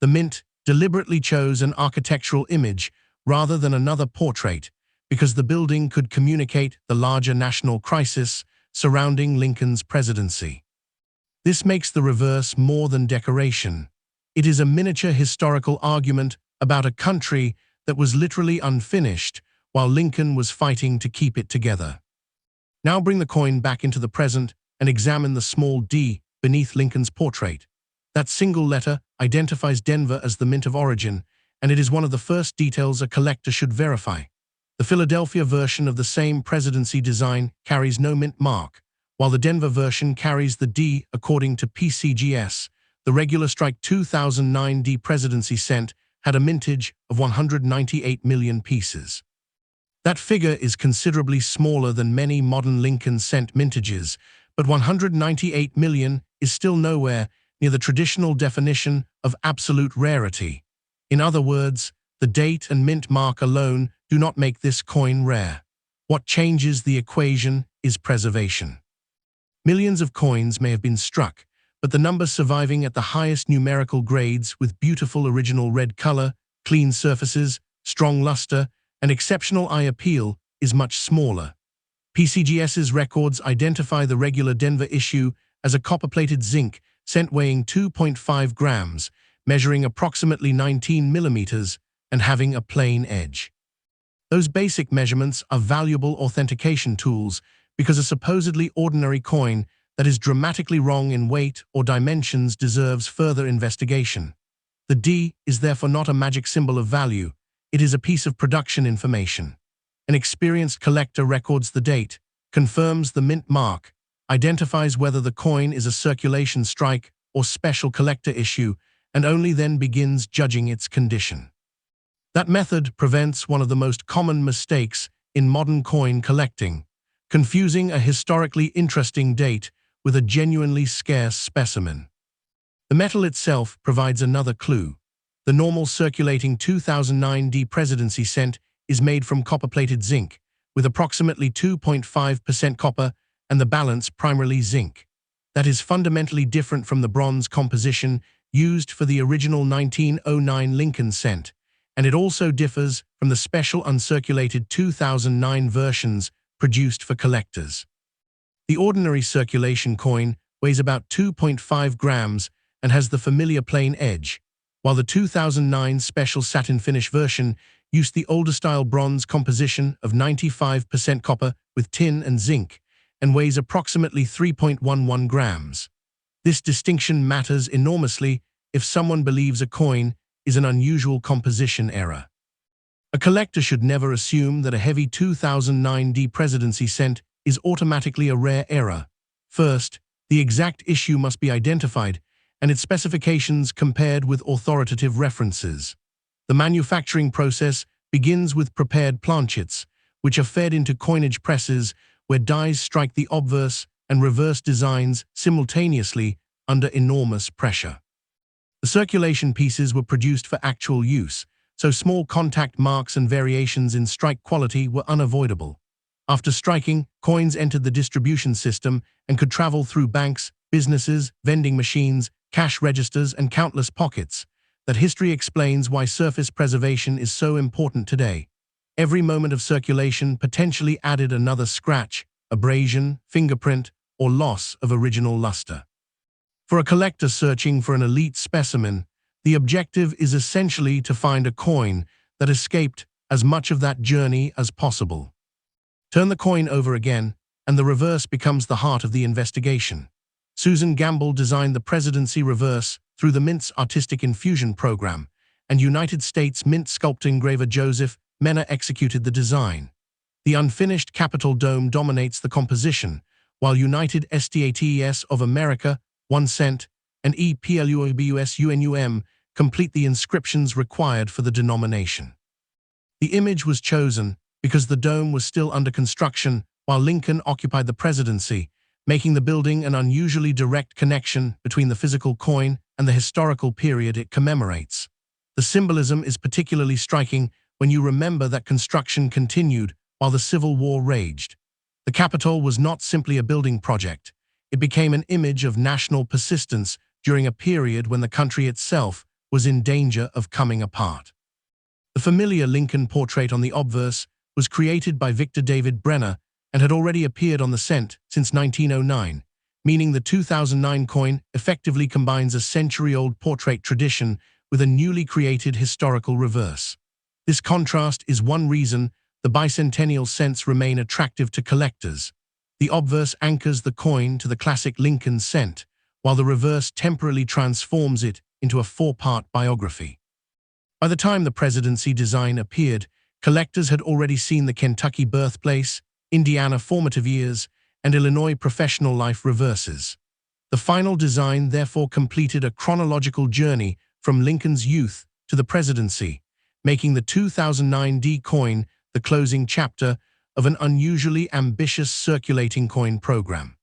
The Mint deliberately chose an architectural image rather than another portrait because the building could communicate the larger national crisis surrounding Lincoln's presidency. This makes the reverse more than decoration. It is a miniature historical argument about a country that was literally unfinished while Lincoln was fighting to keep it together. Now bring the coin back into the present and examine the small d beneath Lincoln's portrait. That single letter identifies Denver as the mint of origin, and it is one of the first details a collector should verify. The Philadelphia version of the same presidency design carries no mint mark, while the Denver version carries the D according to PCGS. The regular strike 2009 D presidency cent had a mintage of 198 million pieces. That figure is considerably smaller than many modern Lincoln cent mintages, but 198 million is still nowhere near the traditional definition of absolute rarity. In other words, the date and mint mark alone do not make this coin rare. What changes the equation is preservation. Millions of coins may have been struck, but the number surviving at the highest numerical grades with beautiful original red color, clean surfaces, strong luster, and exceptional eye appeal is much smaller. PCGS's records identify the regular Denver issue as a copper-plated zinc cent weighing 2.5 grams, measuring approximately 19 millimeters, and having a plain edge. Those basic measurements are valuable authentication tools because a supposedly ordinary coin that is dramatically wrong in weight or dimensions deserves further investigation. The D is therefore not a magic symbol of value. It is a piece of production information. An experienced collector records the date, confirms the mint mark, identifies whether the coin is a circulation strike or special collector issue, and only then begins judging its condition. That method prevents one of the most common mistakes in modern coin collecting, confusing a historically interesting date with a genuinely scarce specimen. The metal itself provides another clue. The normal circulating 2009 D presidency cent is made from copper-plated zinc, with approximately 2.5% copper and the balance primarily zinc. That is fundamentally different from the bronze composition used for the original 1909 Lincoln cent, and it also differs from the special uncirculated 2009 versions produced for collectors. The ordinary circulation coin weighs about 2.5 grams and has the familiar plain edge, while the 2009 special satin finish version used the older-style bronze composition of 95% copper with tin and zinc and weighs approximately 3.11 grams. This distinction matters enormously if someone believes a coin is an unusual composition error. A collector should never assume that a heavy 2009 D presidency cent is automatically a rare error. First, the exact issue must be identified and its specifications compared with authoritative references. The manufacturing process begins with prepared planchets, which are fed into coinage presses where dies strike the obverse and reverse designs simultaneously under enormous pressure. The circulation pieces were produced for actual use, so small contact marks and variations in strike quality were unavoidable. After striking, coins entered the distribution system and could travel through banks, businesses, vending machines, cash registers, and countless pockets, that history explains why surface preservation is so important today. Every moment of circulation potentially added another scratch, abrasion, fingerprint, or loss of original luster. For a collector searching for an elite specimen, the objective is essentially to find a coin that escaped as much of that journey as possible. Turn the coin over again, and the reverse becomes the heart of the investigation. Susan Gamble designed the Presidency reverse through the Mint's Artistic Infusion program, and United States Mint sculptor engraver Joseph Menna executed the design. The unfinished Capitol dome dominates the composition, while United States of America, 1 cent, and EPLUBUSUNUM complete the inscriptions required for the denomination. The image was chosen because the dome was still under construction while Lincoln occupied the presidency, making the building an unusually direct connection between the physical coin and the historical period it commemorates. The symbolism is particularly striking when you remember that construction continued while the Civil War raged. The Capitol was not simply a building project. It became an image of national persistence during a period when the country itself was in danger of coming apart. The familiar Lincoln portrait on the obverse was created by Victor David Brenner and had already appeared on the cent since 1909, meaning the 2009 coin effectively combines a century-old portrait tradition with a newly created historical reverse. This contrast is one reason the bicentennial cents remain attractive to collectors. The obverse anchors the coin to the classic Lincoln cent, while the reverse temporarily transforms it into a four-part biography. By the time the presidency design appeared, collectors had already seen the Kentucky birthplace, Indiana formative years, and Illinois professional life reverses. The final design therefore completed a chronological journey from Lincoln's youth to the presidency, making the 2009 D coin the closing chapter of an unusually ambitious circulating coin program.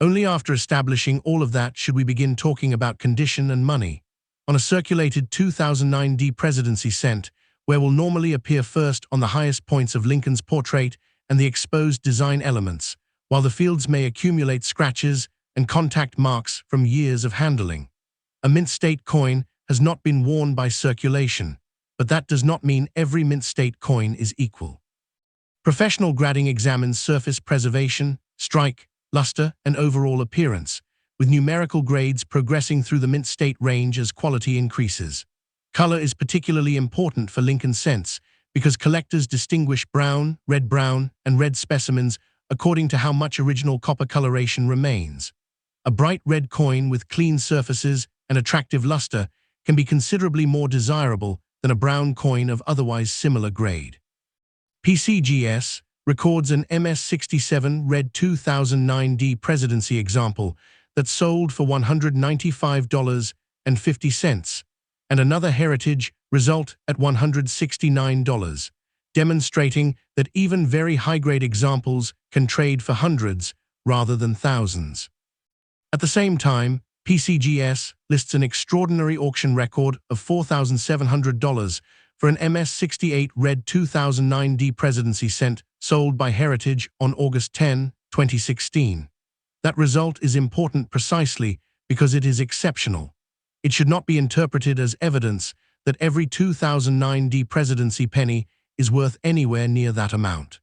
Only after establishing all of that should we begin talking about condition and money. On a circulated 2009 D presidency cent, where will normally appear first on the highest points of Lincoln's portrait and the exposed design elements, while the fields may accumulate scratches and contact marks from years of handling. A mint state coin has not been worn by circulation, but that does not mean every mint state coin is equal. Professional grading examines surface preservation, strike, luster, and overall appearance, with numerical grades progressing through the mint state range as quality increases. Color is particularly important for Lincoln cents because collectors distinguish brown, and red specimens according to how much original copper coloration remains. A bright red coin with clean surfaces and attractive luster can be considerably more desirable than a brown coin of otherwise similar grade. PCGS records an MS67 red 2009 D presidency example that sold for $195.50, and another heritage result at $169, demonstrating that even very high-grade examples can trade for hundreds rather than thousands. At the same time, PCGS lists an extraordinary auction record of $4,700 for an MS68 red 2009 D presidency cent sold by Heritage on August 10, 2016. That result is important precisely because it is exceptional. It should not be interpreted as evidence that every 2009 D presidency penny is worth anywhere near that amount.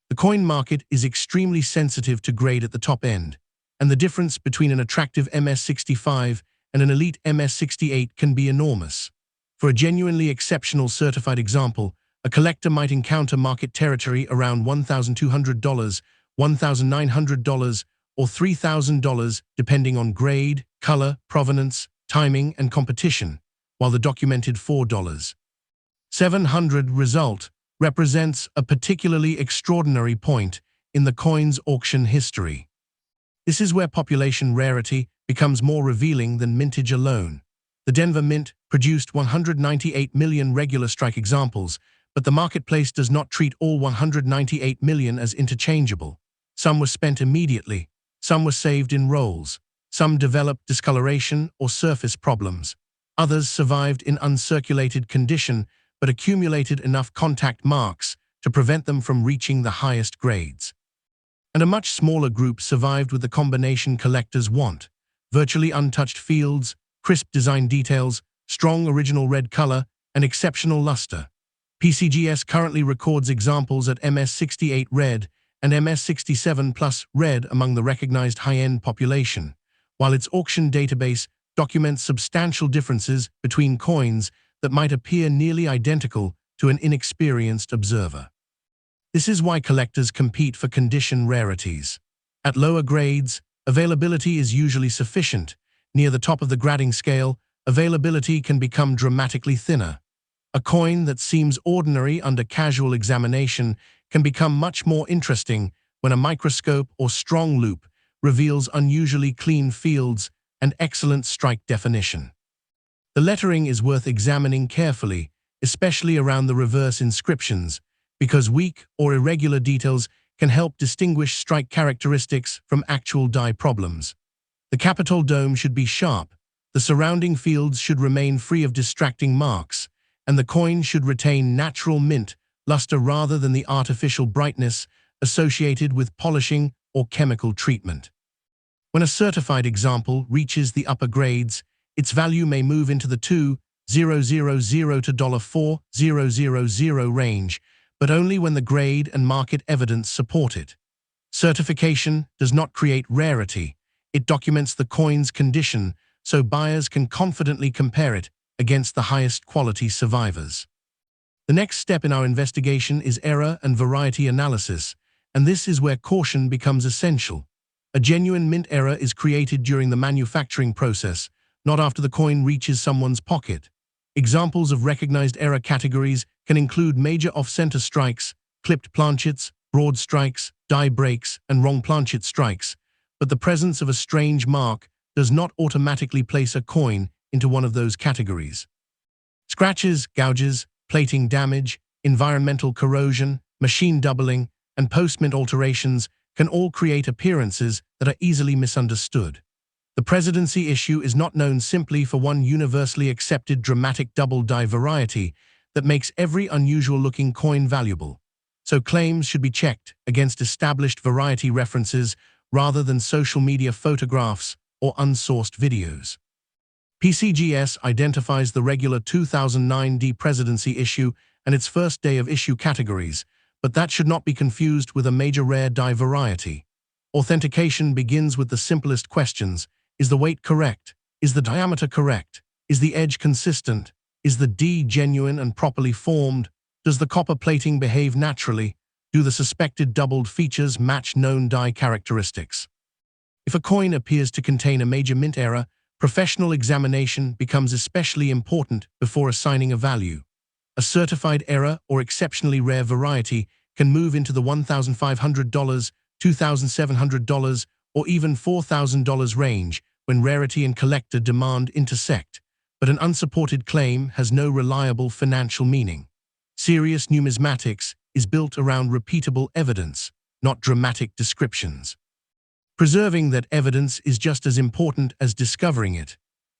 The coin market is extremely sensitive to grade at the top end, and the difference between an attractive MS65 and an elite MS68 can be enormous. For a genuinely exceptional certified example, a collector might encounter market territory around $1,200, $1,900, or $3,000 depending on grade, color, provenance, timing, and competition, while the documented $4,700 result represents a particularly extraordinary point in the coin's auction history. This is where population rarity becomes more revealing than mintage alone. The Denver Mint produced 198 million regular strike examples, but the marketplace does not treat all 198 million as interchangeable. Some were spent immediately, some were saved in rolls, some developed discoloration or surface problems. Others survived in uncirculated condition but accumulated enough contact marks to prevent them from reaching the highest grades. And a much smaller group survived with the combination collectors want: virtually untouched fields, crisp design details, strong original red color, and exceptional luster. PCGS currently records examples at MS68 Red and MS67 Plus Red among the recognized high-end population, while its auction database documents substantial differences between coins that might appear nearly identical to an inexperienced observer. This is why collectors compete for condition rarities. At lower grades, availability is usually sufficient. Near the top of the grading scale, availability can become dramatically thinner. A coin that seems ordinary under casual examination can become much more interesting when a microscope or strong loupe reveals unusually clean fields and excellent strike definition. The lettering is worth examining carefully, especially around the reverse inscriptions, because weak or irregular details can help distinguish strike characteristics from actual die problems. The Capitol dome should be sharp, the surrounding fields should remain free of distracting marks, and the coin should retain natural mint luster rather than the artificial brightness associated with polishing or chemical treatment. When a certified example reaches the upper grades, its value may move into the $2,000 to $4,000 range, but only when the grade and market evidence support it. Certification does not create rarity. It documents the coin's condition so buyers can confidently compare it against the highest quality survivors. The next step in our investigation is error and variety analysis, and this is where caution becomes essential. A genuine mint error is created during the manufacturing process, not after the coin reaches someone's pocket. Examples of recognized error categories can include major off-center strikes, clipped planchets, broad strikes, die breaks, and wrong planchet strikes, but the presence of a strange mark does not automatically place a coin into one of those categories. Scratches, gouges, plating damage, environmental corrosion, machine doubling, and post-mint alterations can all create appearances that are easily misunderstood. The presidency issue is not known simply for one universally accepted dramatic double die variety that makes every unusual-looking coin valuable, so claims should be checked against established variety references rather than social media photographs or unsourced videos. PCGS identifies the regular 2009 presidency issue and its first day of issue categories, but that should not be confused with a major rare die variety. Authentication begins with the simplest questions. Is the weight correct? Is the diameter correct? Is the edge consistent? Is the D genuine and properly formed? Does the copper plating behave naturally? Do the suspected doubled features match known die characteristics? If a coin appears to contain a major mint error, professional examination becomes especially important before assigning a value. A certified error or exceptionally rare variety can move into the $1,500, $2,700, or even $4,000 range when rarity and collector demand intersect, but an unsupported claim has no reliable financial meaning. Serious numismatics is built around repeatable evidence, not dramatic descriptions. Preserving that evidence is just as important as discovering it.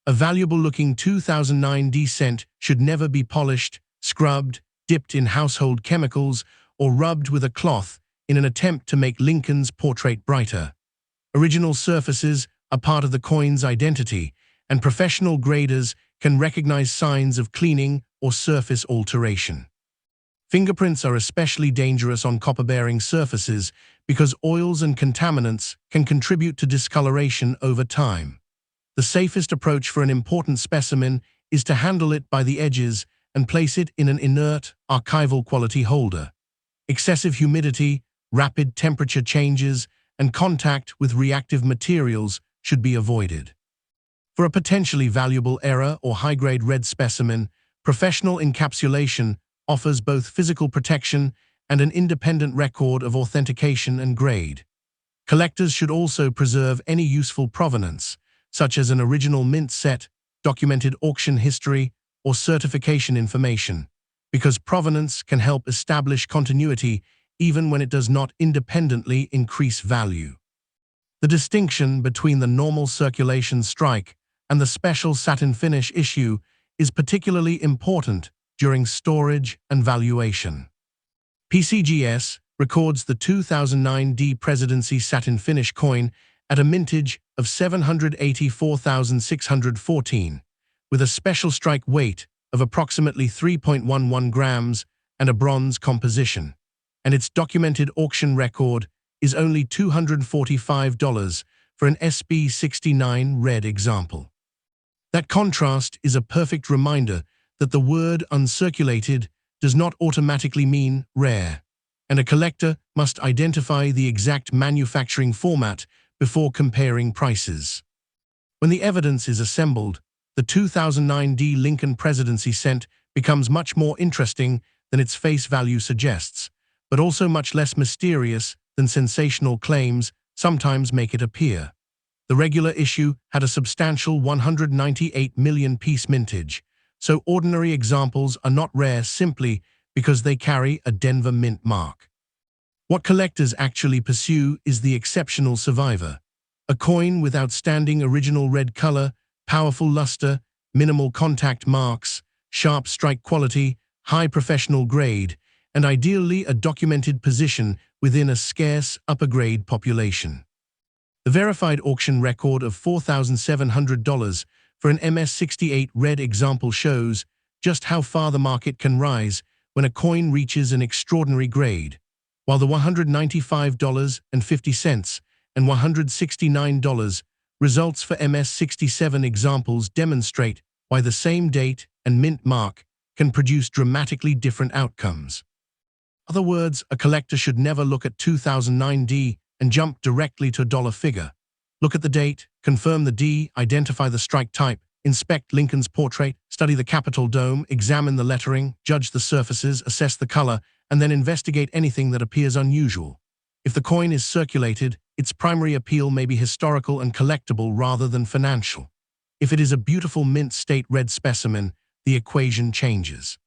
A valuable-looking 2009 cent should never be polished, scrubbed, dipped in household chemicals, or rubbed with a cloth in an attempt to make Lincoln's portrait brighter. Original surfaces are part of the coin's identity, and professional graders can recognize signs of cleaning or surface alteration. Fingerprints are especially dangerous on copper-bearing surfaces because oils and contaminants can contribute to discoloration over time. The safest approach for an important specimen is to handle it by the edges and place it in an inert, archival quality holder. Excessive humidity, rapid temperature changes, and contact with reactive materials should be avoided. For a potentially valuable error or high-grade red specimen, professional encapsulation offers both physical protection and an independent record of authentication and grade. Collectors should also preserve any useful provenance, such as an original mint set, documented auction history, or certification information, because provenance can help establish continuity even when it does not independently increase value. The distinction between the normal circulation strike and the special satin finish issue is particularly important during storage and valuation. PCGS records the 2009 presidency satin finish coin at a mintage of 784,614, with a special strike weight of approximately 3.11 grams and a bronze composition, and its documented auction record is only $245 for an SB69 red example. That contrast is a perfect reminder that the word uncirculated does not automatically mean rare, and a collector must identify the exact manufacturing format before comparing prices. When the evidence is assembled, the 2009 Lincoln Presidency cent becomes much more interesting than its face value suggests, but also much less mysterious than sensational claims sometimes make it appear. The regular issue had a substantial 198 million piece mintage, so ordinary examples are not rare simply because they carry a Denver Mint mark. What collectors actually pursue is the exceptional survivor, a coin with outstanding original red color, powerful luster, minimal contact marks, sharp strike quality, high professional grade, and ideally a documented position within a scarce upper-grade population. The verified auction record of $4,700 for an MS68 red example shows just how far the market can rise when a coin reaches an extraordinary grade, while the $195.50 and $169 results for MS67 examples demonstrate why the same date and mint mark can produce dramatically different outcomes. In other words, a collector should never look at 2009 D and jump directly to a dollar figure. Look at the date, confirm the D, identify the strike type, inspect Lincoln's portrait, study the Capitol dome, examine the lettering, judge the surfaces, assess the color, and then investigate anything that appears unusual. If the coin is circulated, its primary appeal may be historical and collectible rather than financial. If it is a beautiful mint state red specimen, the equation changes.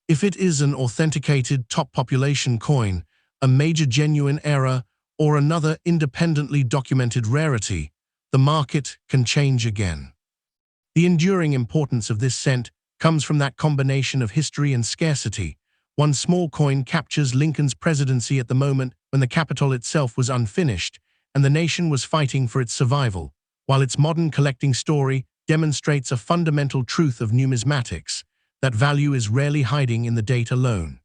If it is an authenticated top population coin, a major genuine error, or another independently documented rarity, the market can change again. The enduring importance of this cent comes from that combination of history and scarcity. One small coin captures Lincoln's presidency at the moment when the Capitol itself was unfinished and the nation was fighting for its survival, while its modern collecting story demonstrates a fundamental truth of numismatics, that value is rarely hiding in the date alone.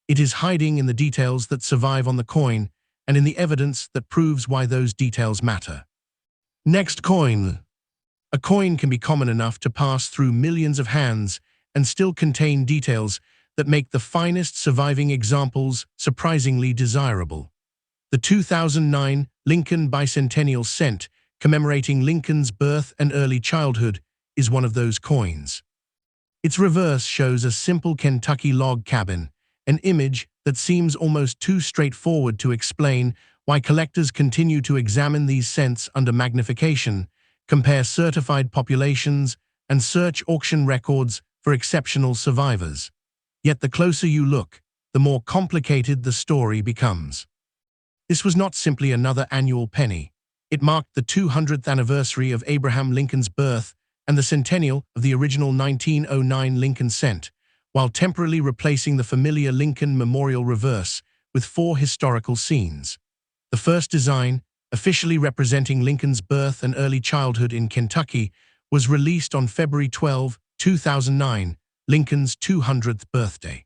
It is hiding in the details that survive on the coin and in the evidence that proves why those details matter. Next coin. A coin can be common enough to pass through millions of hands and still contain details that make the finest surviving examples surprisingly desirable. The 2009 Lincoln Bicentennial cent, commemorating Lincoln's birth and early childhood, is one of those coins. Its reverse shows a simple Kentucky log cabin, an image that seems almost too straightforward to explain why collectors continue to examine these cents under magnification, compare certified populations, and search auction records for exceptional survivors. Yet the closer you look, the more complicated the story becomes. This was not simply another annual penny. It marked the 200th anniversary of Abraham Lincoln's birth and the centennial of the original 1909 Lincoln cent, while temporarily replacing the familiar Lincoln Memorial reverse with 4 historical scenes. The first design, officially representing Lincoln's birth and early childhood in Kentucky, was released on February 12, 2009, Lincoln's 200th birthday.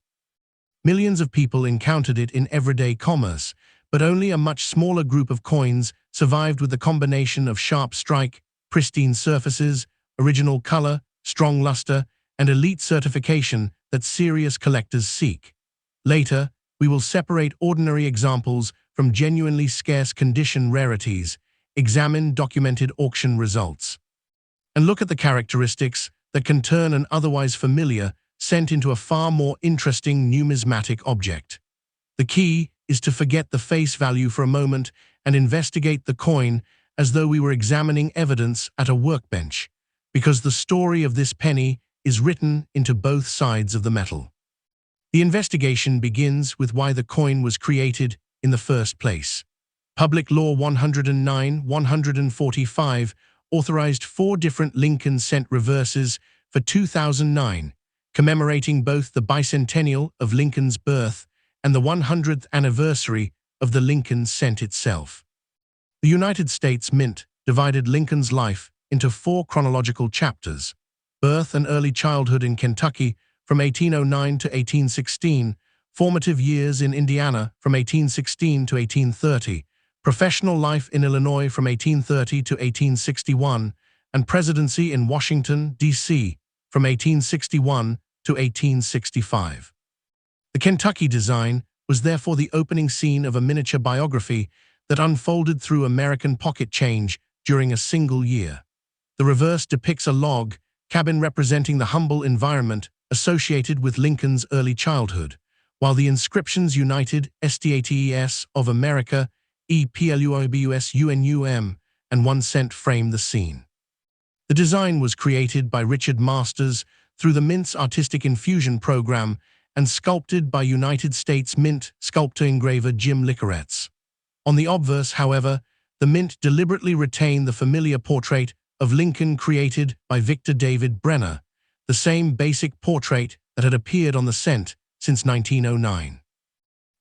Millions of people encountered it in everyday commerce, but only a much smaller group of coins survived with the combination of sharp strike, pristine surfaces, original color, strong luster, and elite certification that serious collectors seek. Later, we will separate ordinary examples from genuinely scarce condition rarities, examine documented auction results, and look at the characteristics that can turn an otherwise familiar cent into a far more interesting numismatic object. The key is to forget the face value for a moment and investigate the coin as though we were examining evidence at a workbench, because the story of this penny is written into both sides of the metal. The investigation begins with why the coin was created in the first place. Public Law 109-145 authorized 4 different Lincoln cent reverses for 2009, commemorating both the bicentennial of Lincoln's birth and the 100th anniversary of the Lincoln cent itself. The United States Mint divided Lincoln's life into 4 chronological chapters: birth and early childhood in Kentucky from 1809 to 1816, formative years in Indiana from 1816 to 1830, professional life in Illinois from 1830 to 1861, and presidency in Washington, D.C. from 1861 to 1865. The Kentucky design was therefore the opening scene of a miniature biography that unfolded through American pocket change during a single year. The reverse depicts a log cabin representing the humble environment associated with Lincoln's early childhood, while the inscriptions United States of America, EPLUIBUS UNUM, and 1 cent frame the scene. The design was created by Richard Masters through the Mint's Artistic Infusion program and sculpted by United States Mint sculptor-engraver Jim Licoretz. On the obverse, however, the Mint deliberately retained the familiar portrait of Lincoln created by Victor David Brenner, the same basic portrait that had appeared on the cent since 1909.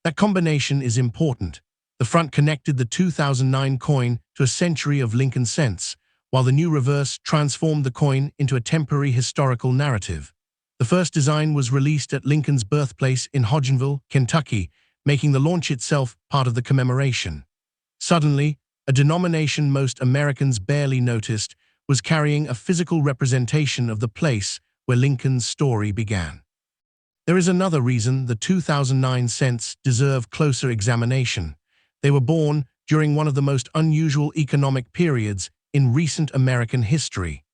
That combination is important. The front connected the 2009 coin to a century of Lincoln cents, while the new reverse transformed the coin into a temporary historical narrative. The first design was released at Lincoln's birthplace in Hodgenville, Kentucky, making the launch itself part of the commemoration. Suddenly, a denomination most Americans barely noticed was carrying a physical representation of the place where Lincoln's story began. There is another reason the 2009 cents deserve closer examination. They were born during one of the most unusual economic periods in recent American history.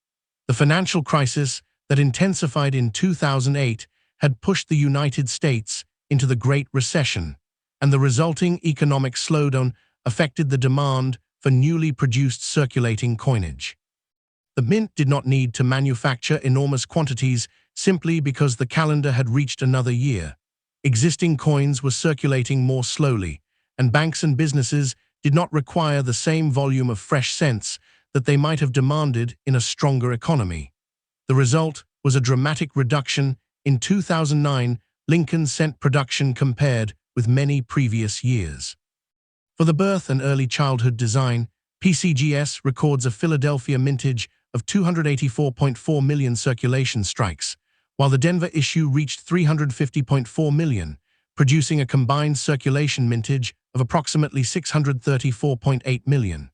The financial crisis that intensified in 2008 had pushed the United States into the Great Recession, and the resulting economic slowdown affected the demand for newly produced circulating coinage. The Mint did not need to manufacture enormous quantities simply because the calendar had reached another year. Existing coins were circulating more slowly, and banks and businesses did not require the same volume of fresh cents that they might have demanded in a stronger economy. The result was a dramatic reduction in 2009 Lincoln cent production compared with many previous years. For the birth and early childhood design, PCGS records a Philadelphia mintage of 284.4 million circulation strikes, while the Denver issue reached 350.4 million, producing a combined circulation mintage of approximately 634.8 million.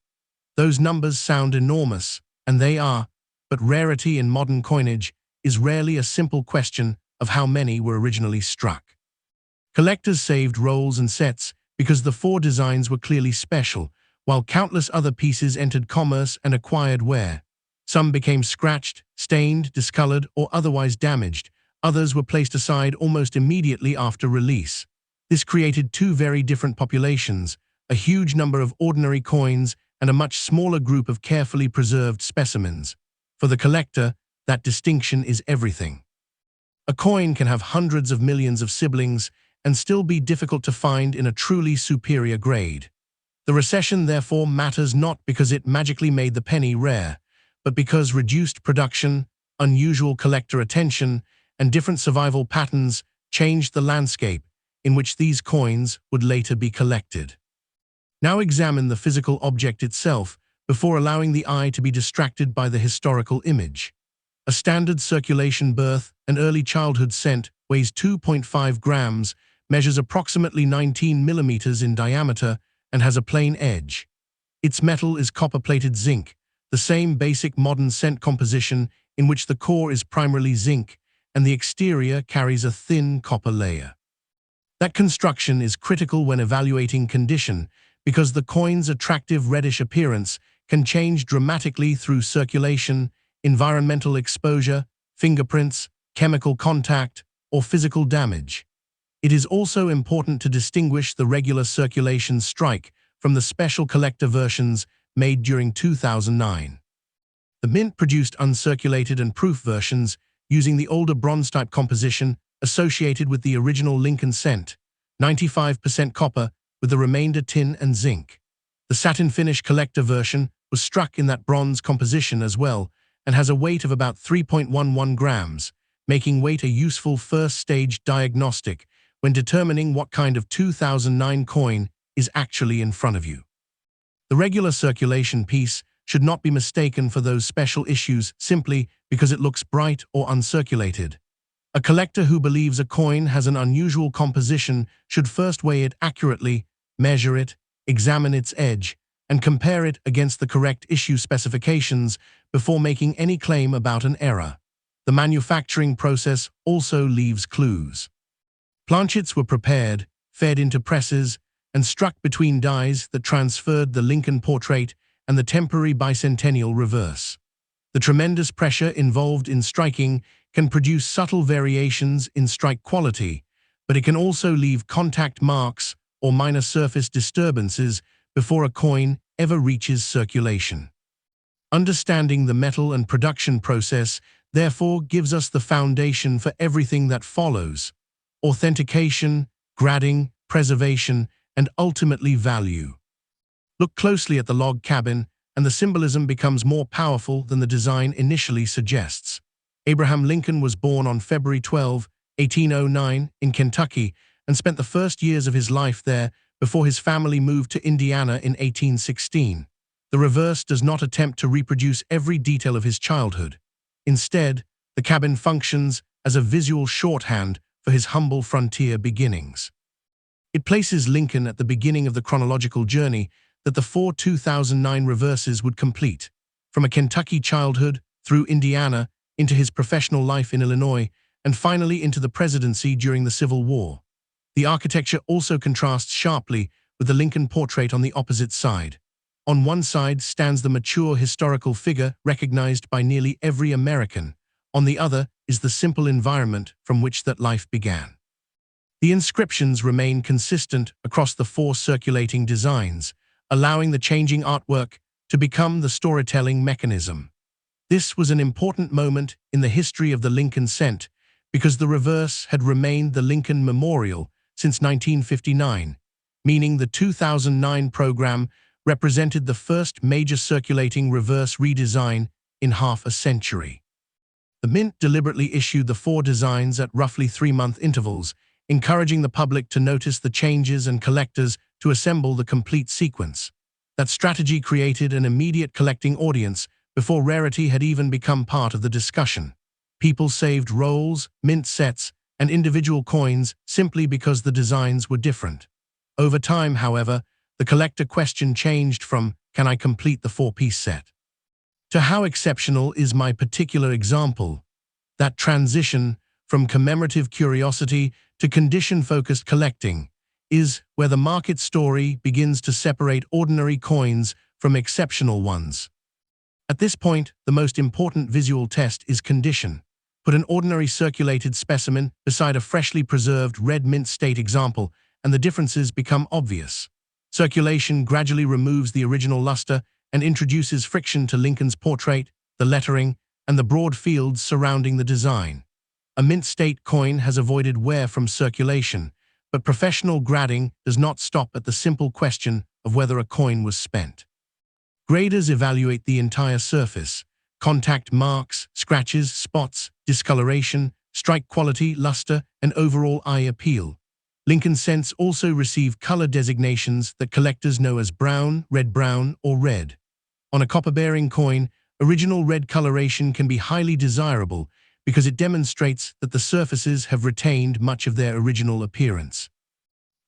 Those numbers sound enormous, and they are, but rarity in modern coinage is rarely a simple question of how many were originally struck. Collectors saved rolls and sets because the 4 designs were clearly special, while countless other pieces entered commerce and acquired wear. Some became scratched, stained, discolored, or otherwise damaged. Others were placed aside almost immediately after release. This created 2 very different populations, a huge number of ordinary coins and a much smaller group of carefully preserved specimens. For the collector, that distinction is everything. A coin can have hundreds of millions of siblings and still be difficult to find in a truly superior grade. The recession therefore matters not because it magically made the penny rare, but because reduced production, unusual collector attention, and different survival patterns changed the landscape in which these coins would later be collected. Now examine the physical object itself before allowing the eye to be distracted by the historical image. A standard circulation birth and early childhood cent weighs 2.5 grams, measures approximately 19 millimeters in diameter, and has a plain edge. Its metal is copper-plated zinc, the same basic modern cent composition in which the core is primarily zinc and the exterior carries a thin copper layer. That construction is critical when evaluating condition because the coin's attractive reddish appearance can change dramatically through circulation, environmental exposure, fingerprints, chemical contact, or physical damage. It is also important to distinguish the regular circulation strike from the special collector versions made during 2009. The Mint produced uncirculated and proof versions using the older bronze-type composition associated with the original Lincoln cent, 95% copper with the remainder tin and zinc. The satin finish collector version was struck in that bronze composition as well and has a weight of about 3.11 grams, making weight a useful first-stage diagnostic when determining what kind of 2009 coin is actually in front of you. The regular circulation piece should not be mistaken for those special issues simply because it looks bright or uncirculated. A collector who believes a coin has an unusual composition should first weigh it accurately, measure it, examine its edge, and compare it against the correct issue specifications before making any claim about an error. The manufacturing process also leaves clues. Planchets were prepared, fed into presses, and struck between dies that transferred the Lincoln portrait and the temporary Bicentennial reverse. The tremendous pressure involved in striking can produce subtle variations in strike quality, but it can also leave contact marks or minor surface disturbances before a coin ever reaches circulation. Understanding the metal and production process therefore gives us the foundation for everything that follows: authentication, grading, preservation, and ultimately value. Look closely at the log cabin, and the symbolism becomes more powerful than the design initially suggests. Abraham Lincoln was born on February 12, 1809, in Kentucky, and spent the first years of his life there before his family moved to Indiana in 1816. The reverse does not attempt to reproduce every detail of his childhood. Instead, the cabin functions as a visual shorthand for his humble frontier beginnings. It places Lincoln at the beginning of the chronological journey that the four 2009 reverses would complete, from a Kentucky childhood through Indiana into his professional life in Illinois, and finally into the presidency during the Civil War. The architecture also contrasts sharply with the Lincoln portrait on the opposite side. On one side stands the mature historical figure recognized by nearly every American. On the other is the simple environment from which that life began. The inscriptions remain consistent across the four circulating designs, allowing the changing artwork to become the storytelling mechanism. This was an important moment in the history of the Lincoln cent because the reverse had remained the Lincoln Memorial since 1959, meaning the 2009 program represented the first major circulating reverse redesign in half a century. The Mint deliberately issued the four designs at roughly 3-month intervals, encouraging the public to notice the changes and collectors to assemble the complete sequence. That strategy created an immediate collecting audience before rarity had even become part of the discussion. People saved rolls, mint sets, and individual coins simply because the designs were different. Over time, however, the collector question changed from, "Can I complete the 4-piece set?" to "How exceptional is my particular example?" That transition from commemorative curiosity to condition-focused collecting is where the market story begins to separate ordinary coins from exceptional ones. At this point, the most important visual test is condition. Put an ordinary circulated specimen beside a freshly preserved red mint state example, and the differences become obvious. Circulation gradually removes the original luster and introduces friction to Lincoln's portrait, the lettering, and the broad fields surrounding the design. A mint state coin has avoided wear from circulation, but professional grading does not stop at the simple question of whether a coin was spent. Graders evaluate the entire surface: contact marks, scratches, spots, discoloration, strike quality, luster, and overall eye appeal. Lincoln cents also receive color designations that collectors know as brown, red-brown, or red. On a copper-bearing coin, original red coloration can be highly desirable because it demonstrates that the surfaces have retained much of their original appearance.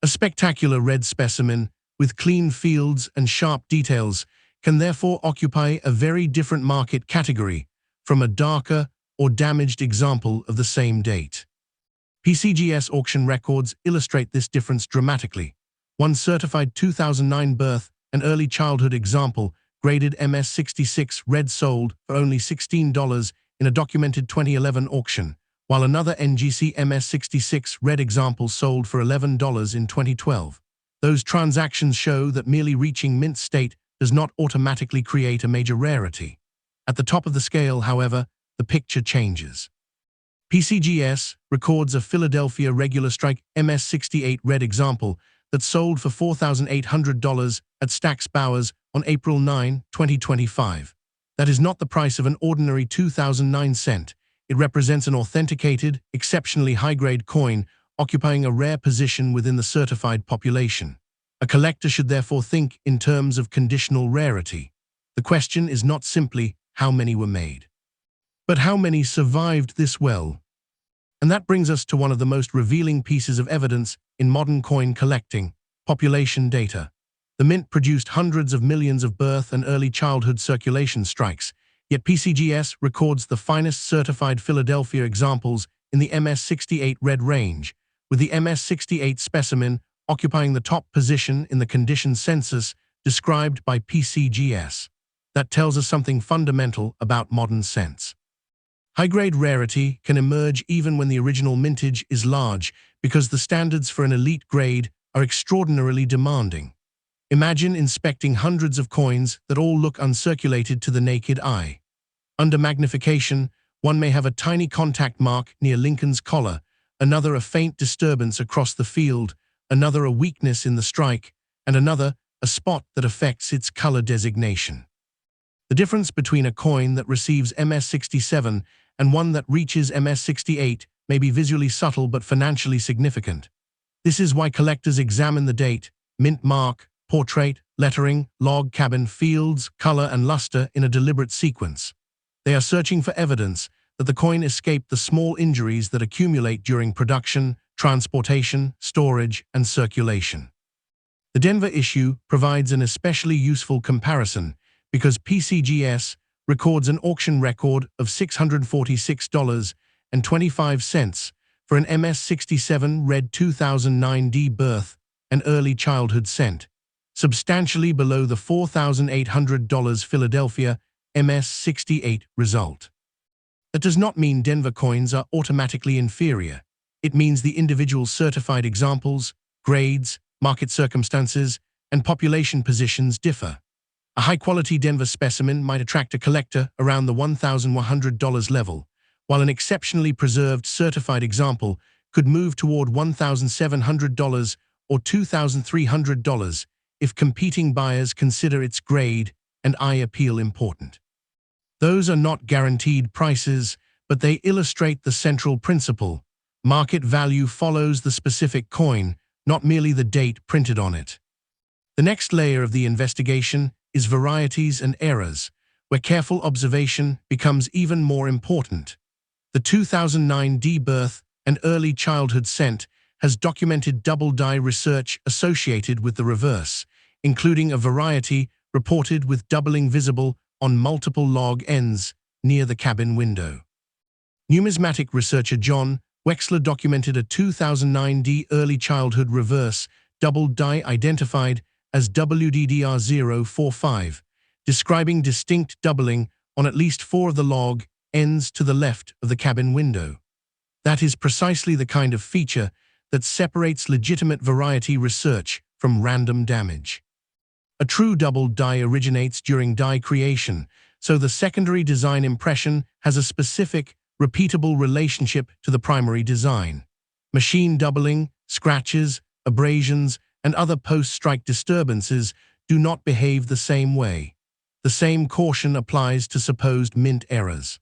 A spectacular red specimen, with clean fields and sharp details, can therefore occupy a very different market category from a darker or damaged example of the same date. PCGS auction records illustrate this difference dramatically. One certified 2009 birth and early childhood example, graded MS66 red, sold for only $16 in a documented 2011 auction, while another NGC MS66 red example sold for $11 in 2012. Those transactions show that merely reaching mint state does not automatically create a major rarity. At the top of the scale, however, the picture changes. PCGS records a Philadelphia regular strike MS68 red example that sold for $4,800 at Stack's Bowers on April 9, 2025. That is not the price of an ordinary 2009 cent. It represents an authenticated, exceptionally high-grade coin occupying a rare position within the certified population. A collector should therefore think in terms of conditional rarity. The question is not simply how many were made, but how many survived this well. And that brings us to one of the most revealing pieces of evidence in modern coin collecting: population data. The mint produced hundreds of millions of birth and early childhood circulation strikes, yet PCGS records the finest certified Philadelphia examples in the MS68 red range, with the MS68 specimen occupying the top position in the condition census described by PCGS. That tells us something fundamental about modern cents. High-grade rarity can emerge even when the original mintage is large, because the standards for an elite grade are extraordinarily demanding. Imagine inspecting hundreds of coins that all look uncirculated to the naked eye. Under magnification, one may have a tiny contact mark near Lincoln's collar, another a faint disturbance across the field, another a weakness in the strike, and another a spot that affects its color designation. The difference between a coin that receives MS67 and one that reaches MS68 may be visually subtle but financially significant. This is why collectors examine the date, mint mark, portrait, lettering, log cabin, fields, color, and luster in a deliberate sequence. They are searching for evidence that the coin escaped the small injuries that accumulate during production, transportation, storage, and circulation. The Denver issue provides an especially useful comparison because PCGS records an auction record of $646.25 for an MS67 red 2009 birth and early childhood cent, substantially below the $4,800 Philadelphia MS68 result. That does not mean Denver coins are automatically inferior. It means the individual certified examples, grades, market circumstances, and population positions differ. A high-quality Denver specimen might attract a collector around the $1,100 level, while an exceptionally preserved certified example could move toward $1,700 or $2,300 if competing buyers consider its grade and eye appeal important. Those are not guaranteed prices, but they illustrate the central principle: market value follows the specific coin, not merely the date printed on it. The next layer of the investigation is varieties and errors, where careful observation becomes even more important. The 2009 birth and early childhood cent has documented double-die research associated with the reverse, including a variety reported with doubling visible on multiple log ends near the cabin window. Numismatic researcher John Wexler documented a 2009 early childhood reverse double die identified as WDDR045, describing distinct doubling on at least 4 of the log ends to the left of the cabin window. That is precisely the kind of feature that separates legitimate variety research from random damage. A true double die originates during die creation, so the secondary design impression has a specific, repeatable relationship to the primary design. Machine doubling, scratches, abrasions, and other post-strike disturbances do not behave the same way. The same caution applies to supposed mint errors.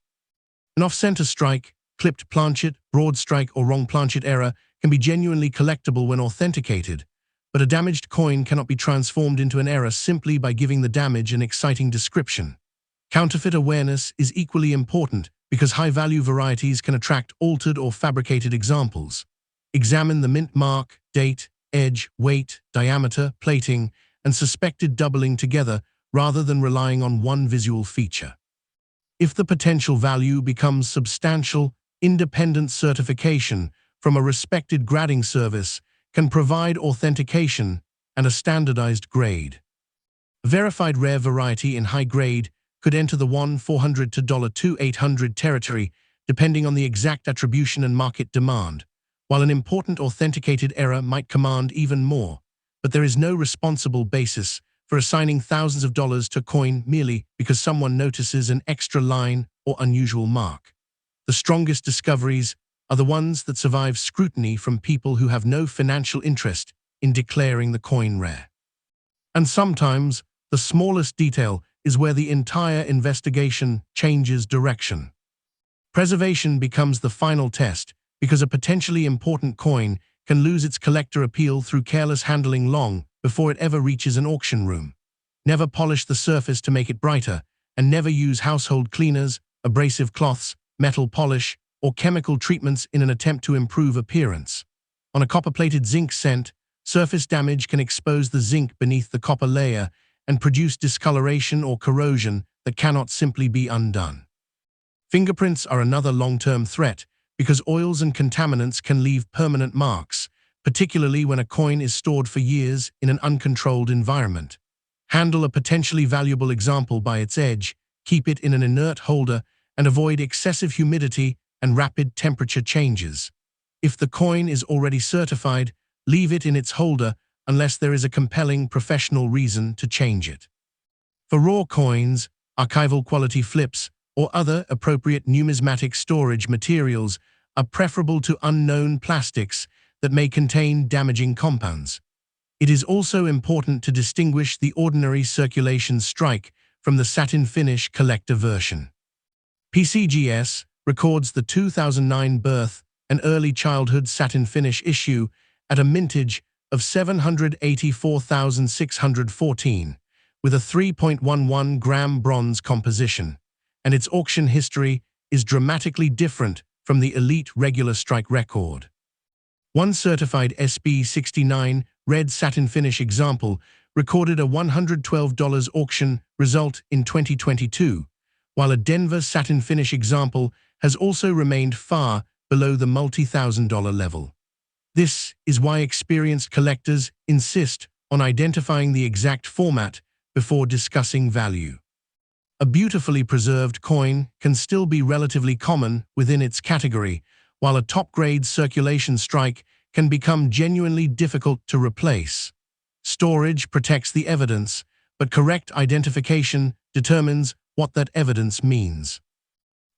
An off-center strike, clipped planchet, broad strike, or wrong planchet error can be genuinely collectible when authenticated, but a damaged coin cannot be transformed into an error simply by giving the damage an exciting description. Counterfeit awareness is equally important because high-value varieties can attract altered or fabricated examples. Examine the mint mark, date, edge, weight, diameter, plating, and suspected doubling together rather than relying on one visual feature. If the potential value becomes substantial, independent certification from a respected grading service can provide authentication and a standardized grade. A verified rare variety in high grade could enter the $1,400 to $2,800 territory depending on the exact attribution and market demand, while an important authenticated error might command even more, but there is no responsible basis for assigning thousands of dollars to a coin merely because someone notices an extra line or unusual mark. The strongest discoveries are the ones that survive scrutiny from people who have no financial interest in declaring the coin rare. And sometimes, the smallest detail is where the entire investigation changes direction. Preservation becomes the final test because a potentially important coin can lose its collector appeal through careless handling long before it ever reaches an auction room. Never polish the surface to make it brighter, and never use household cleaners, abrasive cloths, metal polish, or chemical treatments in an attempt to improve appearance. On a copper-plated zinc scent, surface damage can expose the zinc beneath the copper layer and produce discoloration or corrosion that cannot simply be undone. Fingerprints are another long-term threat because oils and contaminants can leave permanent marks, particularly when a coin is stored for years in an uncontrolled environment. Handle a potentially valuable example by its edge, keep it in an inert holder, and avoid excessive humidity and rapid temperature changes. If the coin is already certified, leave it in its holder unless there is a compelling professional reason to change it. For raw coins, archival quality flips, or other appropriate numismatic storage materials are preferable to unknown plastics that may contain damaging compounds. It is also important to distinguish the ordinary circulation strike from the satin finish collector version. PCGS records the 2009 birth and early childhood satin finish issue at a mintage of 784,614, with a 3.11 gram bronze composition, and its auction history is dramatically different from the elite regular strike record. One certified SB69 red satin finish example recorded a $112 auction result in 2022, while a Denver satin finish example has also remained far below the multi-thousand-dollar level. This is why experienced collectors insist on identifying the exact format before discussing value. A beautifully preserved coin can still be relatively common within its category, while a top-grade circulation strike can become genuinely difficult to replace. Storage protects the evidence, but correct identification determines what that evidence means.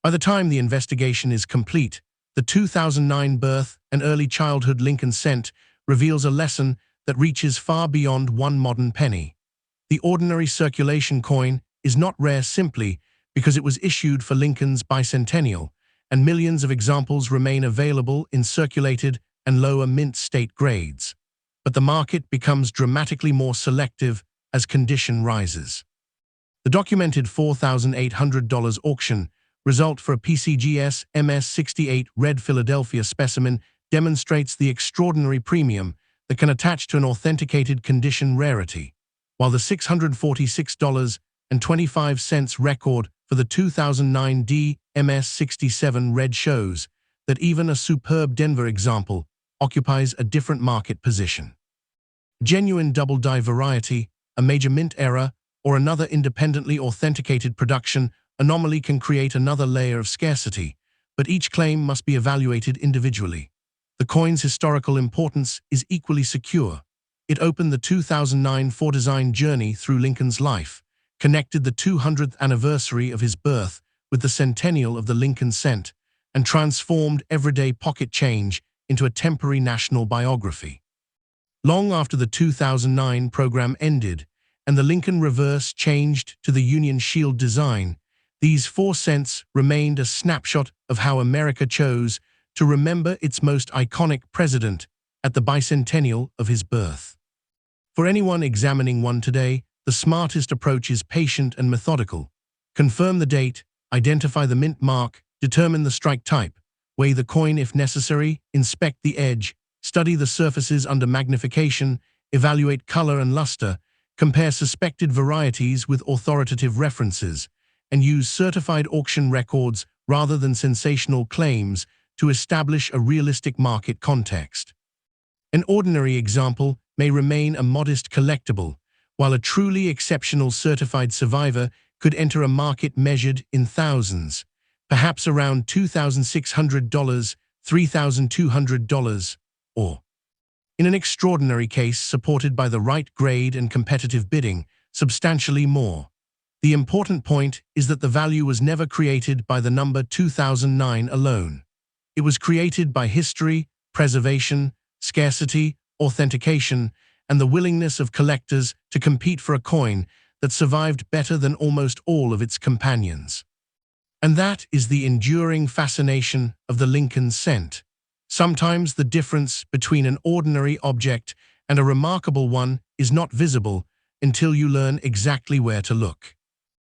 By the time the investigation is complete, the 2009 birth and early childhood Lincoln cent reveals a lesson that reaches far beyond one modern penny. The ordinary circulation coin is not rare simply because it was issued for Lincoln's Bicentennial, and millions of examples remain available in circulated and lower mint state grades. But the market becomes dramatically more selective as condition rises. The documented $4,800 auction result for a PCGS MS68 red Philadelphia specimen demonstrates the extraordinary premium that can attach to an authenticated condition rarity, while the $646.25 record for the 2009 D MS67 red shows that even a superb Denver example occupies a different market position. Genuine double-die variety, a major mint error, or another independently authenticated production anomaly can create another layer of scarcity, but each claim must be evaluated individually. The coin's historical importance is equally secure. It opened the 2009 for-design journey through Lincoln's life, connected the 200th anniversary of his birth with the centennial of the Lincoln cent, and transformed everyday pocket change into a temporary national biography. Long after the 2009 program ended and the Lincoln reverse changed to the Union Shield design, these 4 cents remained a snapshot of how America chose to remember its most iconic president at the bicentennial of his birth. For anyone examining one today, the smartest approach is patient and methodical. Confirm the date, identify the mint mark, determine the strike type, weigh the coin if necessary, inspect the edge, study the surfaces under magnification, evaluate color and luster, compare suspected varieties with authoritative references, and use certified auction records rather than sensational claims to establish a realistic market context. An ordinary example may remain a modest collectible, while a truly exceptional certified survivor could enter a market measured in thousands, perhaps around $2,600, $3,200, or, in an extraordinary case supported by the right grade and competitive bidding, substantially more. The important point is that the value was never created by the number 2009 alone. It was created by history, preservation, scarcity, authentication, and the willingness of collectors to compete for a coin that survived better than almost all of its companions. And that is the enduring fascination of the Lincoln cent. Sometimes the difference between an ordinary object and a remarkable one is not visible until you learn exactly where to look.